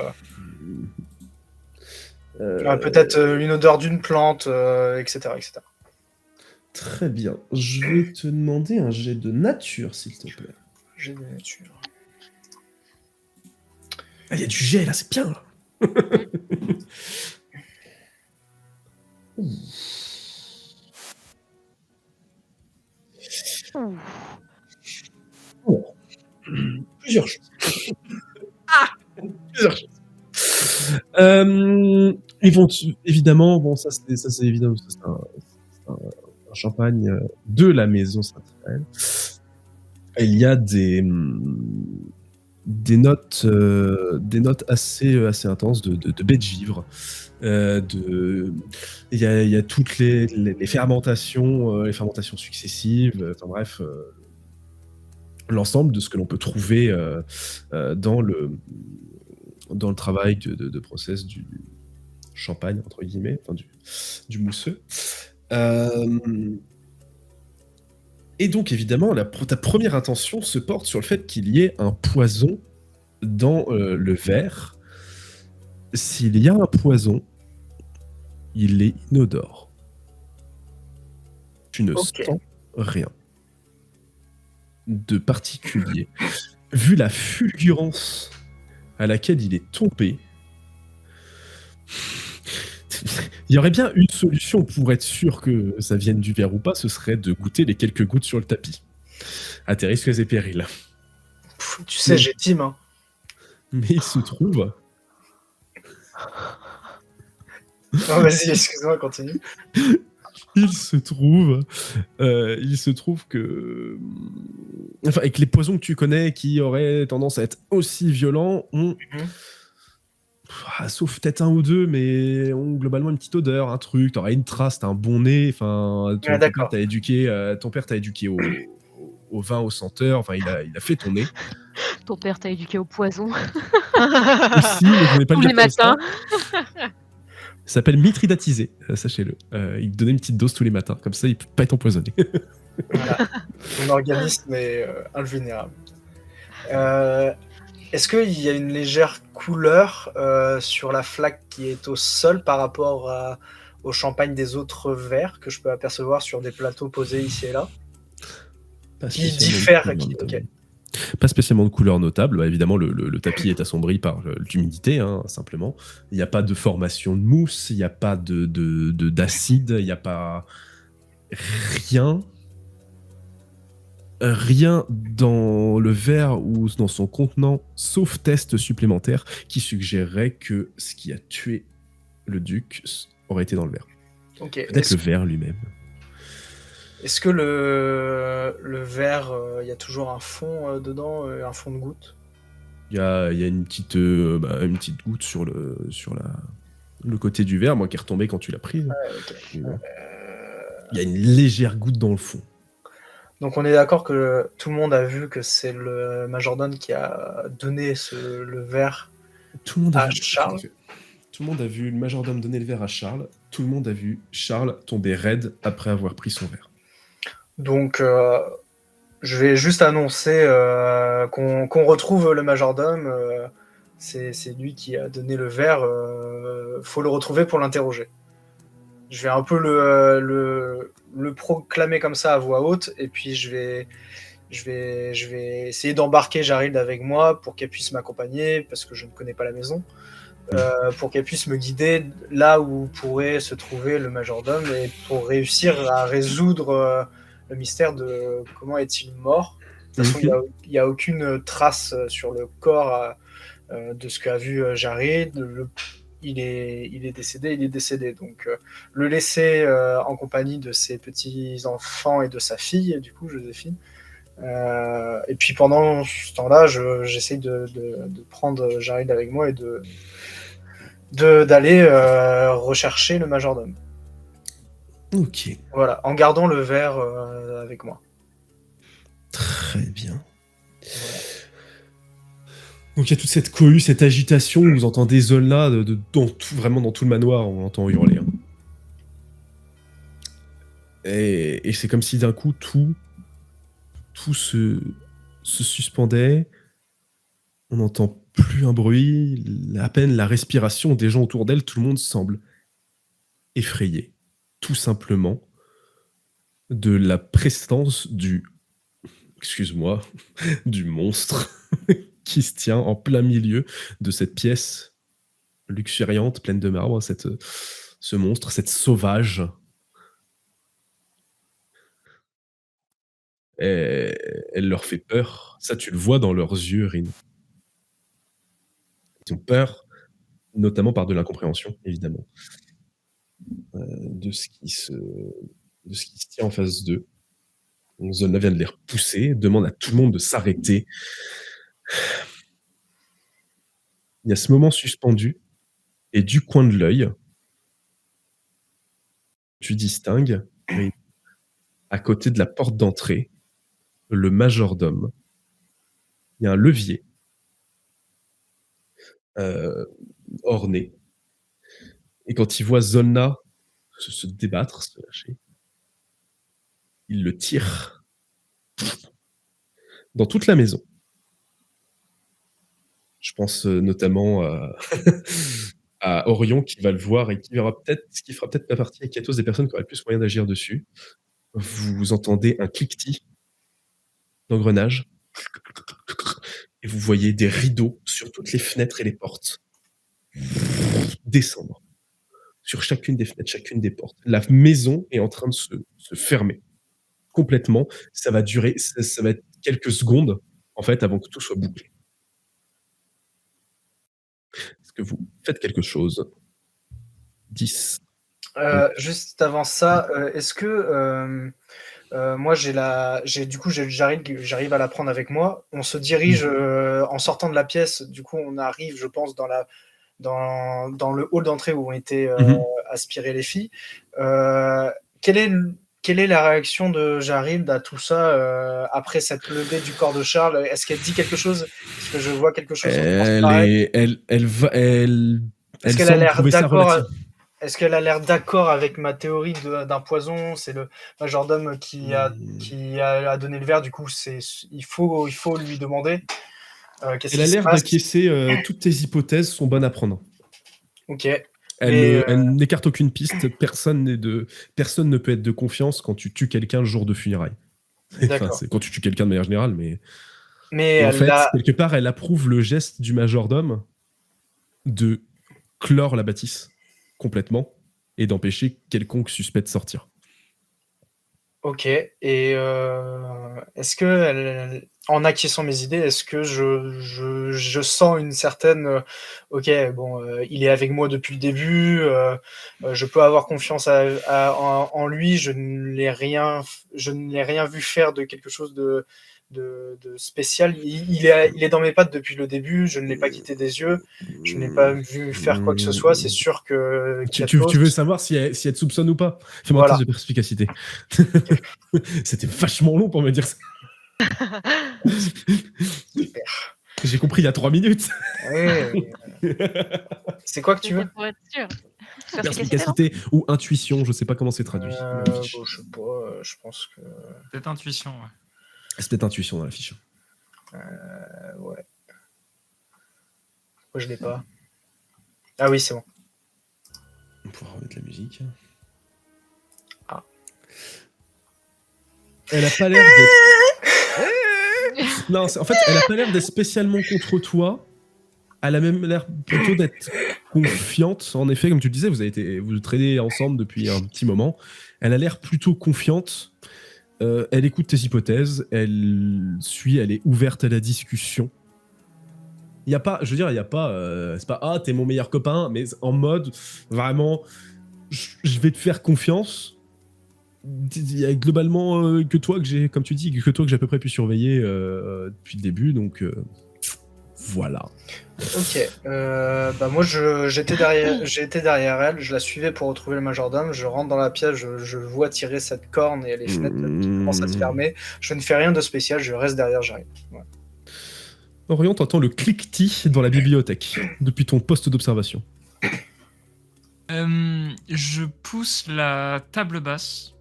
Peut-être une odeur d'une plante, etc., etc. Très bien. Je vais te demander un jet de nature, s'il te plaît. J'ai de nature. Ah, il y a du jet là, c'est bien. Là. Bon. Plusieurs choses. Plusieurs choses. Ils vont évidemment, bon, ça c'est évident, c'est un champagne de la maison Saint-Raphaël. Il y a des notes assez intenses de baies de givre. Il y a toutes les fermentations, les fermentations successives. Enfin bref, l'ensemble de ce que l'on peut trouver dans le travail de process du champagne entre guillemets, enfin du mousseux. Et donc, évidemment, ta première intention se porte sur le fait qu'il y ait un poison dans le verre. S'il y a un poison, il est inodore. Tu ne sens rien de particulier. Vu la fulgurance à laquelle il est tombé, il y aurait bien une solution pour être sûr que ça vienne du verre ou pas, ce serait de goûter les quelques gouttes sur le tapis. À tes risques et périls. Tu sais, j'ai team. Hein. Mais il se trouve... Non, vas-y, excuse-moi, continue. Il se trouve que... Enfin, avec les poisons que tu connais qui auraient tendance à être aussi violents, ont... sauf peut-être un ou deux, mais ont globalement une petite odeur, un truc, t'auras une trace, t'as un bon nez, enfin, ton père t'a éduqué au vin, au senteur, enfin, il a fait ton nez. Ton père t'a éduqué au poison. Aussi, mais je n'ai pas Tous le les matins. Ça s'appelle mitridatisé, sachez-le. Il te donnait une petite dose tous les matins, comme ça il peut pas être empoisonné. Voilà. Mon organisme est invulnérable. Est-ce qu'il y a une légère couleur sur la flaque qui est au sol par rapport au champagne des autres verres que je peux apercevoir sur des plateaux posés ici et là? Qui diffère okay. Pas spécialement de couleur notable. Bah, évidemment, le tapis est assombri par l'humidité, hein, simplement. Il n'y a pas de formation de mousse, il n'y a pas d'acide, il n'y a pas rien. Rien dans le verre ou dans son contenant, sauf test supplémentaire, qui suggérerait que ce qui a tué le duc aurait été dans le verre. Okay. Peut-être le verre lui-même. Est-ce que le verre, il y a toujours un fond dedans, un fond de goutte? Il y a une petite goutte sur le côté du verre, moi qui est retombé quand tu l'as prise. Okay. Il y a une légère goutte dans le fond. Donc on est d'accord que tout le monde a vu que c'est le majordome qui a donné le verre à Charles. Tout le monde a vu le majordome donner le verre à Charles. Tout le monde a vu Charles tomber raide après avoir pris son verre. Donc je vais juste annoncer qu'on retrouve le majordome. C'est lui qui a donné le verre. Faut le retrouver pour l'interroger. Je vais un peu le proclamer comme ça à voix haute, et puis je je vais essayer d'embarquer Jaril avec moi pour qu'elle puisse m'accompagner parce que je ne connais pas la maison. Pour qu'elle puisse me guider là où pourrait se trouver le majordome et pour réussir à résoudre le mystère de comment est-il mort. De toute façon, il n'y a aucune trace sur le corps de ce qu'a vu Jared. Il est décédé. Donc, le laisser en compagnie de ses petits-enfants et de sa fille, du coup, Joséphine. Et puis, pendant ce temps-là, j'essaie de prendre Jared avec moi et d'aller rechercher le majordome. Ok. Voilà, en gardant le verre avec moi. Très bien. Voilà. Donc il y a toute cette cohue, cette agitation, vous entendez Zolna vraiment dans tout le manoir, on entend hurler. Hein. Et c'est comme si d'un coup tout se suspendait, on n'entend plus un bruit, à peine la respiration des gens autour d'elle, tout le monde semble effrayé, tout simplement, de la prestance du monstre qui se tient en plein milieu de cette pièce luxuriante, pleine de marbre, ce monstre, cette sauvage. Et elle leur fait peur. Ça, tu le vois dans leurs yeux, Rin. Ils ont peur, notamment par de l'incompréhension, évidemment, de ce qui se tient en face d'eux. Zolna vient de les repousser, demande à tout le monde de s'arrêter. Il y a ce moment suspendu, et du coin de l'œil, tu distingues, à côté de la porte d'entrée, le majordome. Il y a un levier orné. Et quand il voit Zolna se débattre, se lâcher, il le tire dans toute la maison. Je pense notamment à Orion qui va le voir et qui fera peut-être pas partie avec Katos des personnes qui auraient le plus moyen d'agir dessus. Vous entendez un cliquetis d'engrenage et vous voyez des rideaux sur toutes les fenêtres et les portes descendre sur chacune des fenêtres, chacune des portes. La maison est en train de se fermer complètement. Ça va durer, ça va être quelques secondes en fait avant que tout soit bouclé. Est-ce que vous faites quelque chose? 10. Juste avant ça, est-ce que moi j'arrive à la prendre avec moi. On se dirige en sortant de la pièce. Du coup, on arrive, je pense, dans le hall d'entrée où ont été aspirées les filles. Quelle est la réaction de Jarid à tout ça après cette levée du corps de Charles? Est-ce qu'elle dit quelque chose? Est-ce que je vois quelque chose? Elle semble trouver ça relatif. Est-ce qu'elle a l'air d'accord avec ma théorie d'un poison? C'est le majordome qui a donné le verre. Du coup, il faut lui demander. Elle a l'air d'acquiescer. Toutes tes hypothèses sont bonnes à prendre. Ok. Elle n'écarte aucune piste. Personne ne peut être de confiance quand tu tues quelqu'un le jour de funérailles. Enfin, c'est quand tu tues quelqu'un de manière générale, mais en fait, quelque part, elle approuve le geste du majordome de clore la bâtisse complètement et d'empêcher quelconque suspect de sortir. Ok. Et est-ce que, en acquiesçant mes idées, est-ce que je sens une certaine... ok, bon, il est avec moi depuis le début, je peux avoir confiance en lui, je ne l'ai rien vu faire de quelque chose de spécial. Il est dans mes pattes depuis le début, je ne l'ai pas quitté des yeux, je ne l'ai pas vu faire quoi que ce soit. C'est sûr que tu veux savoir si elle te soupçonne ou pas? Fais-moi un test de perspicacité. C'était vachement long pour me dire ça. Super. J'ai compris il y a 3 minutes. Oui. C'est quoi que tu veux? Pour être sûr. Perspicacité ou intuition, je sais pas comment c'est traduit. Bon, je sais pas, je pense que... Peut-être intuition, ouais. C'est peut-être intuition dans la fiche. Ouais. Pourquoi je l'ai pas? Ah oui, c'est bon. On pourra remettre la musique. Ah. Elle a pas l'air d'être... Non, en fait, elle a pas l'air d'être spécialement contre toi. Elle a même l'air plutôt d'être confiante. En effet, comme tu le disais, vous traînez ensemble depuis un petit moment. Elle a l'air plutôt confiante. Elle écoute tes hypothèses. Elle est ouverte à la discussion. Il y a pas, c'est pas ah t'es mon meilleur copain, mais en mode vraiment, je vais te faire confiance. Il y a globalement que toi que j'ai, comme tu dis, que toi que j'ai à peu près pu surveiller depuis le début, donc voilà. Ok, moi j'étais derrière elle, je la suivais pour retrouver le majordome, je rentre dans la pièce, je vois tirer cette corne et les fenêtres qui commencent à se fermer. Je ne fais rien de spécial, je reste derrière, j'arrive. Ouais. Orion, t'entends le cliquetis dans la bibliothèque depuis ton poste d'observation. Je pousse la table basse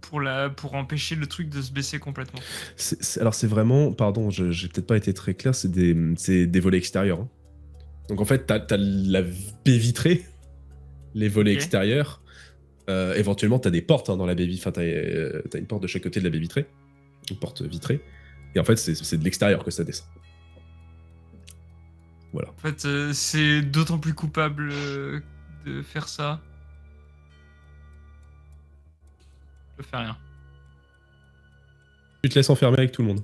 pour empêcher le truc de se baisser complètement. Alors c'est vraiment, pardon, j'ai peut-être pas été très clair, c'est des volets extérieurs. Hein. Donc en fait, t'as la baie vitrée, les volets extérieurs. Éventuellement, t'as des portes dans la baie vitrée. Enfin, t'as une porte de chaque côté de la baie vitrée, une porte vitrée. Et en fait, c'est de l'extérieur que ça descend. Voilà. En fait, c'est d'autant plus coupable de faire ça. Je fais rien. Tu te laisses enfermer avec tout le monde.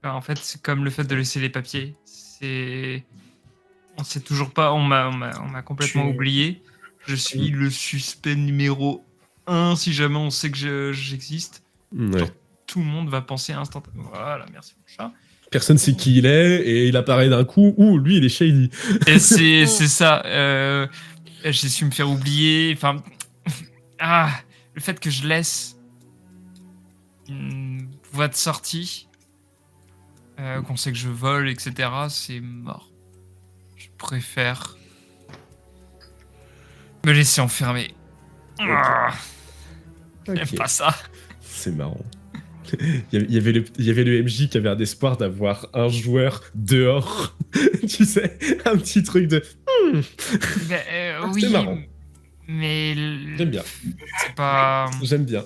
En fait, c'est comme le fait de laisser les papiers. On sait toujours pas. On m'a complètement oublié. Je suis le suspect numéro 1 si jamais on sait que j'existe. Ouais. Genre, tout le monde va penser instantanément. Voilà, merci mon chat. Personne sait qui il est et il apparaît d'un coup. Ouh, lui, il est shady. Et c'est ça. J'ai su me faire oublier. Enfin, le fait que je laisse une voie de sortie, qu'on sait que je vole, etc., c'est mort. Je préfère me laisser enfermer. J'aime pas ça. C'est marrant. Il y avait le MJ qui avait un espoir d'avoir un joueur dehors. Tu sais, un petit truc de... Oui, c'est marrant. Mais... J'aime bien. C'est pas... J'aime bien.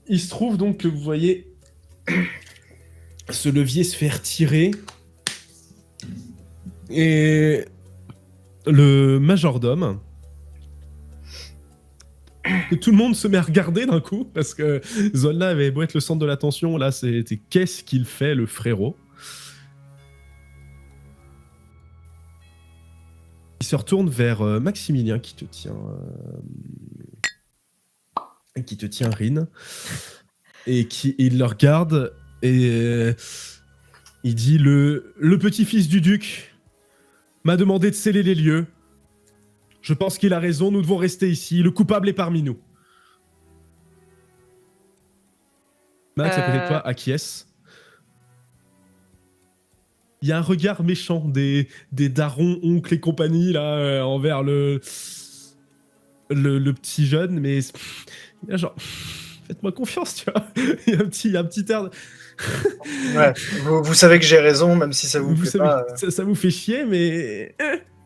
Il se trouve donc que vous voyez ce levier se faire tirer et le majordome, tout le monde se met à regarder d'un coup parce que Zolna avait beau être le centre de l'attention, là c'était qu'est-ce qu'il fait le frérot. Il se retourne vers Maximilien qui te tient Rin, et il le regarde et il dit le petit-fils du duc m'a demandé de sceller les lieux. Je pense qu'il a raison, nous devons rester ici. Le coupable est parmi nous. Max, à côté de toi, acquiesce. Il y a un regard méchant des darons, oncles et compagnie là envers le petit jeune, mais il y a genre faites-moi confiance, tu vois. Il y a un petit air. Ouais, vous savez que j'ai raison, même si ça vous plaît pas. Ça vous fait chier, mais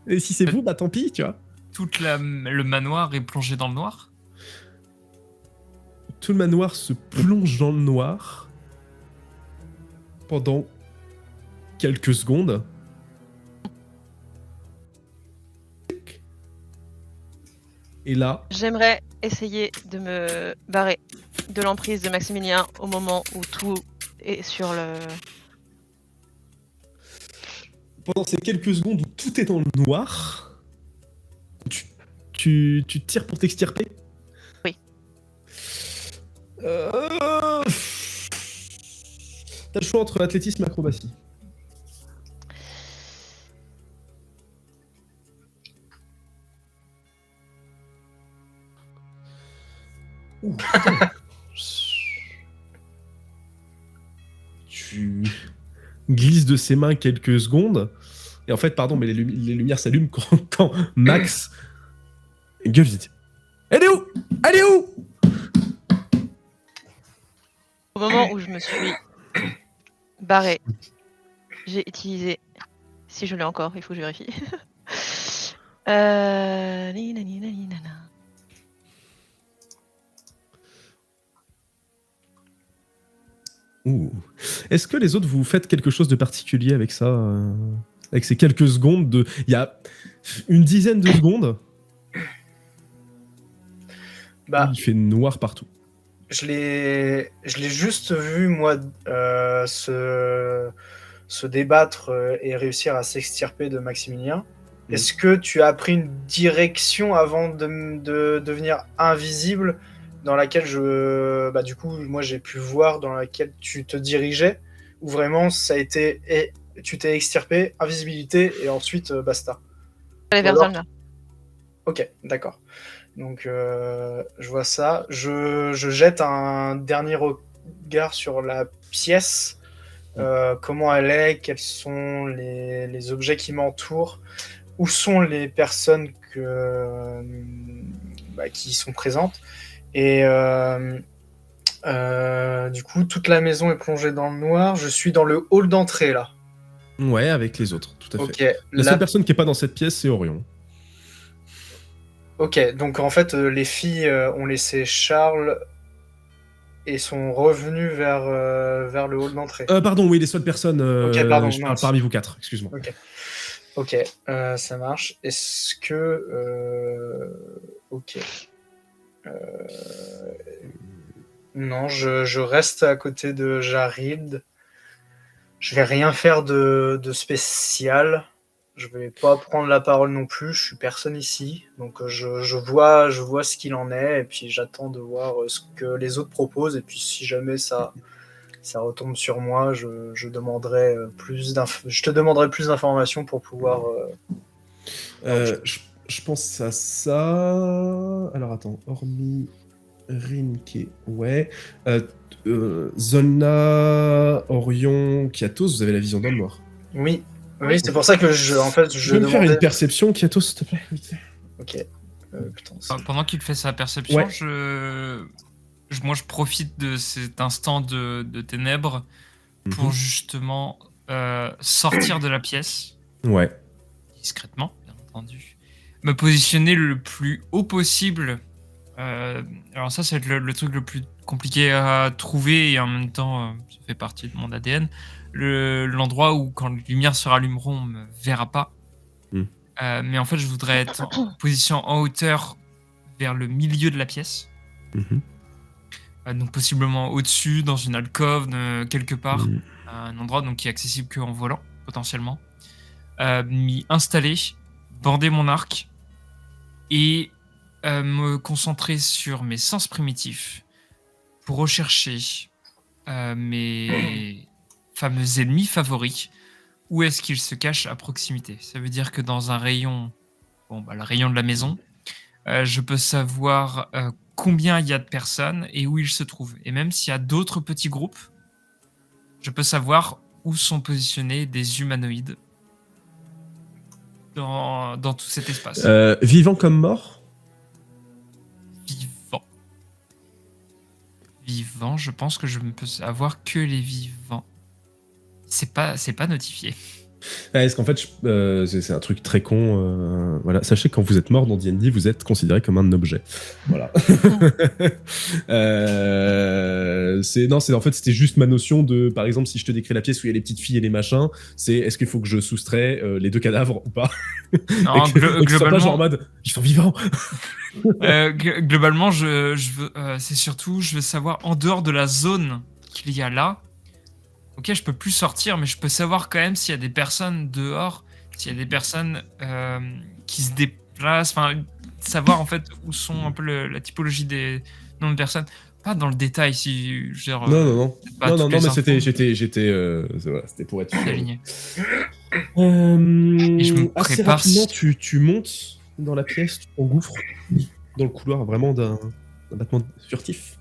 et si c'est vous, bah tant pis, tu vois. Le manoir est plongé dans le noir. Tout le manoir se plonge dans le noir pendant quelques secondes. Et là... J'aimerais essayer de me barrer de l'emprise de Maximilien au moment où tout est sur le... Pendant ces quelques secondes où tout est dans le noir, tu tires pour t'extirper ? Oui. T'as le choix entre athlétisme et acrobatie. Tu glisses de ses mains quelques secondes. Et en fait, pardon, mais les lumières s'allument quand Max gueule. Elle est où ? Elle est où ? Au moment où je me suis barrée, j'ai utilisé, si je l'ai encore, il faut que je vérifie, Nina, nina, nina, nina. Ouh. Est-ce que les autres, vous faites quelque chose de particulier avec ça avec ces quelques secondes de... Il y a une dizaine de secondes, Bah, il fait noir partout. je l'ai juste vu, moi, se débattre et réussir à s'extirper de Maximilien. Est-ce que tu as pris une direction avant de devenir invisible dans laquelle du coup, moi j'ai pu voir dans laquelle tu te dirigeais, ou vraiment ça a été, tu t'es extirpé, invisibilité, et ensuite basta. Aller vers alors- Zolna. Ok, d'accord. Donc je vois ça. Je jette un dernier regard sur la pièce. Comment elle est, quels sont les objets qui m'entourent, où sont les personnes qui sont présentes. Et du coup, toute la maison est plongée dans le noir. Je suis dans le hall d'entrée, là. Ouais, avec les autres, tout à fait. Ok, La seule personne qui est pas dans cette pièce, c'est Orion. ok, donc en fait, les filles ont laissé Charles et sont revenues vers le hall d'entrée. Pardon, oui, les seules personnes... Ok, pardon, je parle mince. parmi vous quatre, excuse-moi. Ok, ça marche. Est-ce que... ok. Non, je reste à côté de Jarid. Je vais rien faire de spécial. Je vais pas prendre la parole non plus. Je suis personne ici. Donc je vois ce qu'il en est. Et puis j'attends de voir ce que les autres proposent. Et puis si jamais ça retombe sur moi, je demanderai je te demanderai plus d'informations pour pouvoir... Je pense à ça... Alors attends, hormis Rinke, ouais. Zolna, Orion, Kiatos, vous avez la vision dans le noir. Oui, c'est pour ça que je Je vais me faire une perception, Kiatos, s'il te plaît. Ok. Putain, Pendant qu'il fait sa perception, Ouais. moi je profite de cet instant de ténèbres pour justement sortir de la pièce. Ouais. Discrètement, bien entendu. Me positionner le plus haut possible. Alors ça, c'est le truc le plus compliqué à trouver et en même temps, ça fait partie de mon ADN. L'endroit où, quand les lumières se rallumeront, on me verra pas. Mais en fait, je voudrais être en position en hauteur vers le milieu de la pièce. Donc possiblement au-dessus, dans une alcôve, quelque part. Un endroit donc, qui est accessible qu'en volant, potentiellement. M'y installer, bander mon arc et me concentrer sur mes sens primitifs pour rechercher mes fameux ennemis favoris. Où est-ce qu'ils se cachent à proximité? Ça veut dire que dans un rayon, le rayon de la maison, je peux savoir combien il y a de personnes et où ils se trouvent. Et même s'il y a d'autres petits groupes, je peux savoir où sont positionnés des humanoïdes dans tout cet espace. Vivant comme mort? Vivant, je pense que je ne peux avoir que les vivants. C'est pas notifié. Ouais, parce qu'en fait, c'est un truc très con. Voilà. Sachez que quand vous êtes mort dans D&D, vous êtes considéré comme un objet. Voilà. En fait, c'était juste ma notion de, par exemple, si je te décris la pièce où il y a les petites filles et les machins, c'est est-ce qu'il faut que je soustrais les deux cadavres ou pas? Non, et que ce soit pas genre en mode, ils sont vivants. Globalement, je veux, c'est surtout, je veux savoir en dehors de la zone qu'il y a là. Ok, je peux plus sortir, mais je peux savoir quand même s'il y a des personnes dehors, s'il y a des personnes qui se déplacent, enfin, savoir en fait où sont un peu la typologie des noms de personnes. Pas dans le détail, si genre. Non, mais c'était pour être aligné. Et je me assez prépare. rapidement, tu montes dans la pièce, tu t'engouffres dans le couloir vraiment d'un battement furtif.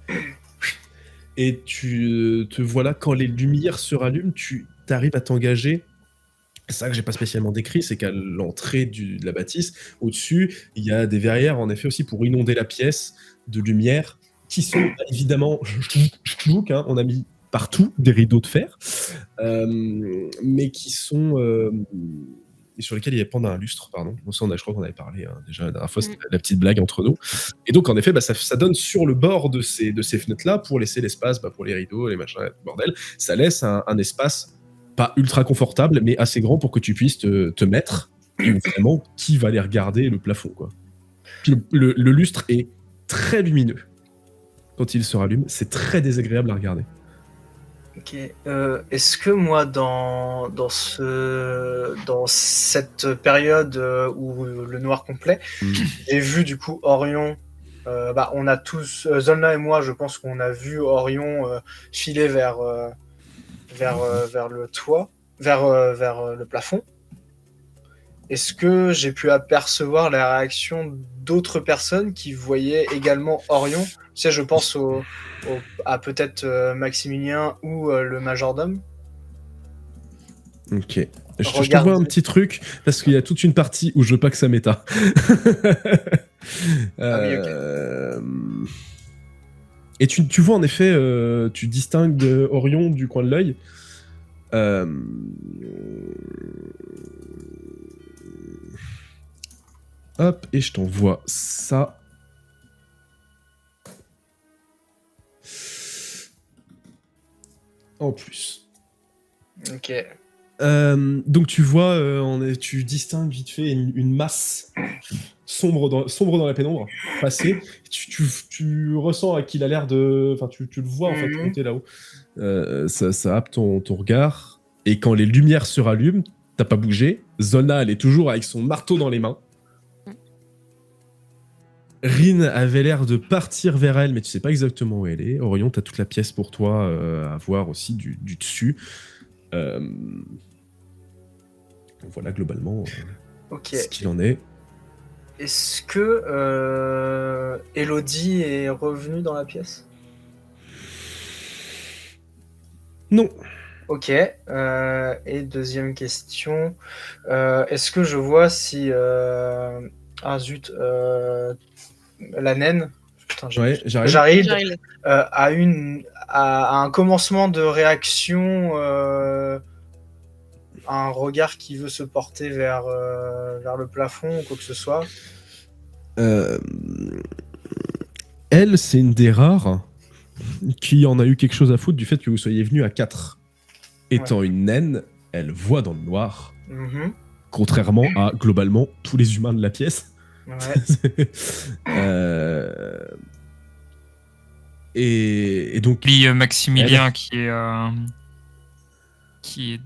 Et tu te voilà, quand les lumières se rallument, tu arrives à t'engager. C'est ça que j'ai pas spécialement décrit, c'est qu'à l'entrée de la bâtisse, au-dessus, il y a des verrières, en effet, aussi pour inonder la pièce de lumière, qui sont évidemment, on a mis partout des rideaux de fer, mais qui sont sur lesquels il y a pendant un lustre, pardon. Bon, ça, je crois qu'on avait parlé déjà la dernière fois, c'était la petite blague entre nous. Et donc, en effet, ça donne sur le bord de ces fenêtres-là pour laisser l'espace pour les rideaux, les machins, le bordel. Ça laisse un espace pas ultra confortable, mais assez grand pour que tu puisses te mettre. Et vraiment, qui va aller regarder le plafond, quoi. Puis le lustre est très lumineux. Quand il se rallume, c'est très désagréable à regarder. Ok. Est-ce que moi, dans cette période où le noir complet, j'ai vu du coup Orion. On a tous, Zolna et moi, je pense qu'on a vu Orion filer vers le toit, vers le plafond. Est-ce que j'ai pu apercevoir la réaction d'autres personnes qui voyaient également Orion? Tu sais, je pense à peut-être Maximilien ou le majordome. Ok. Je te vois un petit truc, parce qu'il y a toute une partie où je veux pas que ça m'éta. Oui, ok. Et tu vois en effet, tu distingues Orion du coin de l'œil. Hop, et je t'envoie ça. En plus. Ok. Donc tu vois, tu distingues vite fait une masse sombre dans la pénombre passer. Tu ressens qu'il a l'air de... Enfin, tu le vois en fait monter là-haut. Ça happe ton regard. Et quand les lumières se rallument, t'as pas bougé. Zolna, elle est toujours avec son marteau dans les mains. Rin avait l'air de partir vers elle, mais tu sais pas exactement où elle est. Orion, t'as toute la pièce pour toi à voir aussi du dessus. Voilà globalement ce qu'il en est. Est-ce que Elodie est revenue dans la pièce? Non. Ok. Et deuxième question, est-ce que je vois si la naine, putain, Jarid, a un commencement de réaction, un regard qui veut se porter vers le plafond ou quoi que ce soit? Elle, c'est une des rares qui en a eu quelque chose à foutre du fait que vous soyez venus à 4. Étant une naine, elle voit dans le noir. Contrairement à, globalement, tous les humains de la pièce. Ouais. Et donc... Puis Maximilien qui est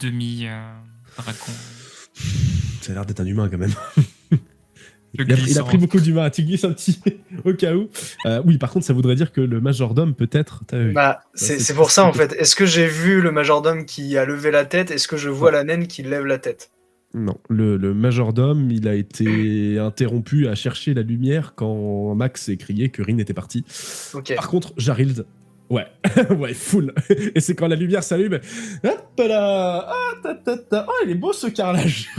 demi-dragon. Ça a l'air d'être un humain quand même. Il a pris beaucoup d'humains. Tu glisses un petit au cas où. Oui, par contre, ça voudrait dire que le majordome, peut-être... C'est pour ça, en fait. Est-ce que j'ai vu le majordome qui a levé la tête? Est-ce que je vois la naine qui lève la tête? Non. Le majordome, il a été interrompu à chercher la lumière quand Max s'est crié que Rin était parti. Okay. Par contre, Jarild... Ouais, ouais, full. Et c'est quand la lumière s'allume. Hop là. Oh, il est beau ce carrelage.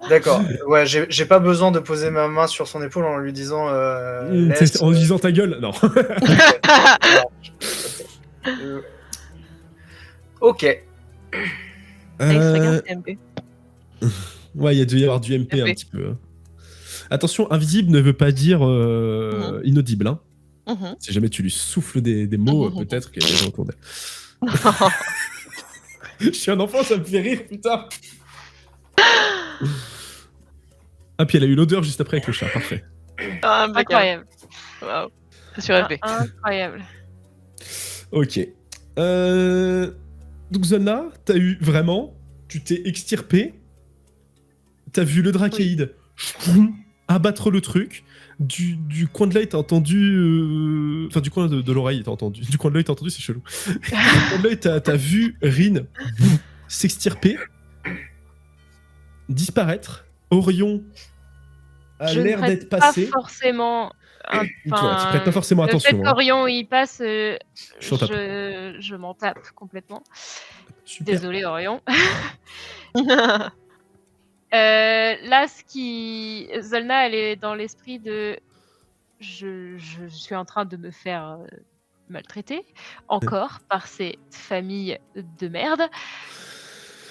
D'accord. Ouais, j'ai pas besoin de poser ma main sur son épaule en lui disant. En lui disant ta gueule, non. Ok. Ouais, il y a dû y avoir du MP un petit peu. Attention, invisible ne veut pas dire inaudible. Hein. Si jamais tu lui souffles des mots, peut-être qu'elle va retourner. Je suis un enfant, ça me fait rire, putain. Ah, puis elle a eu l'odeur juste après avec le chat, parfait. Incroyable. Wow. C'est surrêvé. Incroyable. Ok. Donc Zolna, t'as eu vraiment, tu t'es extirpé, t'as vu le drachéide abattre le truc. Du coin de l'œil, t'as entendu... Enfin, du coin de l'oreille, t'as entendu. Du coin de l'œil, t'as entendu, c'est chelou. Du coin de l'œil, t'as vu Rin s'extirper, disparaître. Orion a l'air d'être passé. Pas forcément... tu prêtes pas forcément attention. Le fait qu'Orion il passe, je m'en tape complètement. Super. Désolé Orion. Là, Zolna, elle est dans l'esprit de je suis en train de me faire maltraiter encore par cette famille de merde.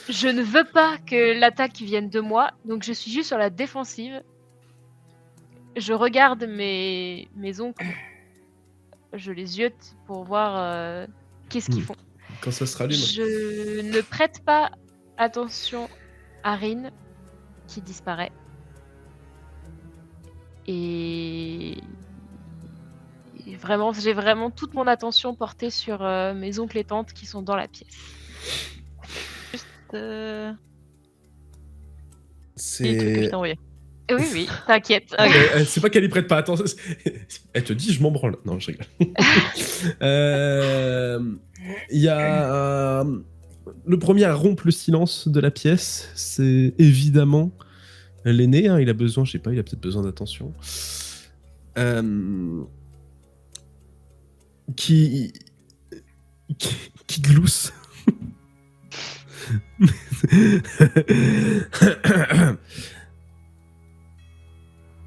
Je ne veux pas que l'attaque vienne de moi, donc je suis juste sur la défensive. Je regarde mes oncles. Je les ziote pour voir qu'est-ce qu'ils font. Quand ça se rallume. Je ne prête pas attention à Rin qui disparaît. Et vraiment, j'ai vraiment toute mon attention portée sur mes oncles et tantes qui sont dans la pièce. Les trucs que je C'est. t'ai envoyés. Oui, t'inquiète. Ok. C'est pas qu'elle y prête pas attention. Elle te dit, je m'en branle. Non, je rigole. Il y a. Le premier à rompre le silence de la pièce, c'est évidemment l'aîné. Hein, il a besoin, je sais pas, il a peut-être besoin d'attention. Qui glousse.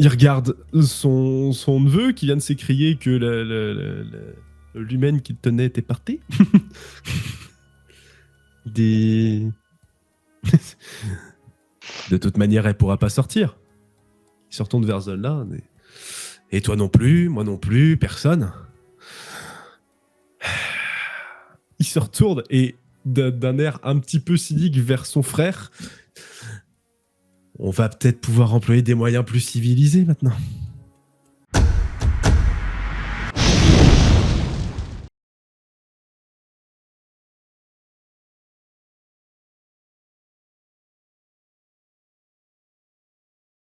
Il regarde son neveu qui vient de s'écrier que l'humaine qu'il tenait était partie. De toute manière, elle pourra pas sortir. Il se retourne vers Zola. Et toi non plus, moi non plus, personne. Il se retourne et d'un air un petit peu cynique vers son frère. On va peut-être pouvoir employer des moyens plus civilisés maintenant.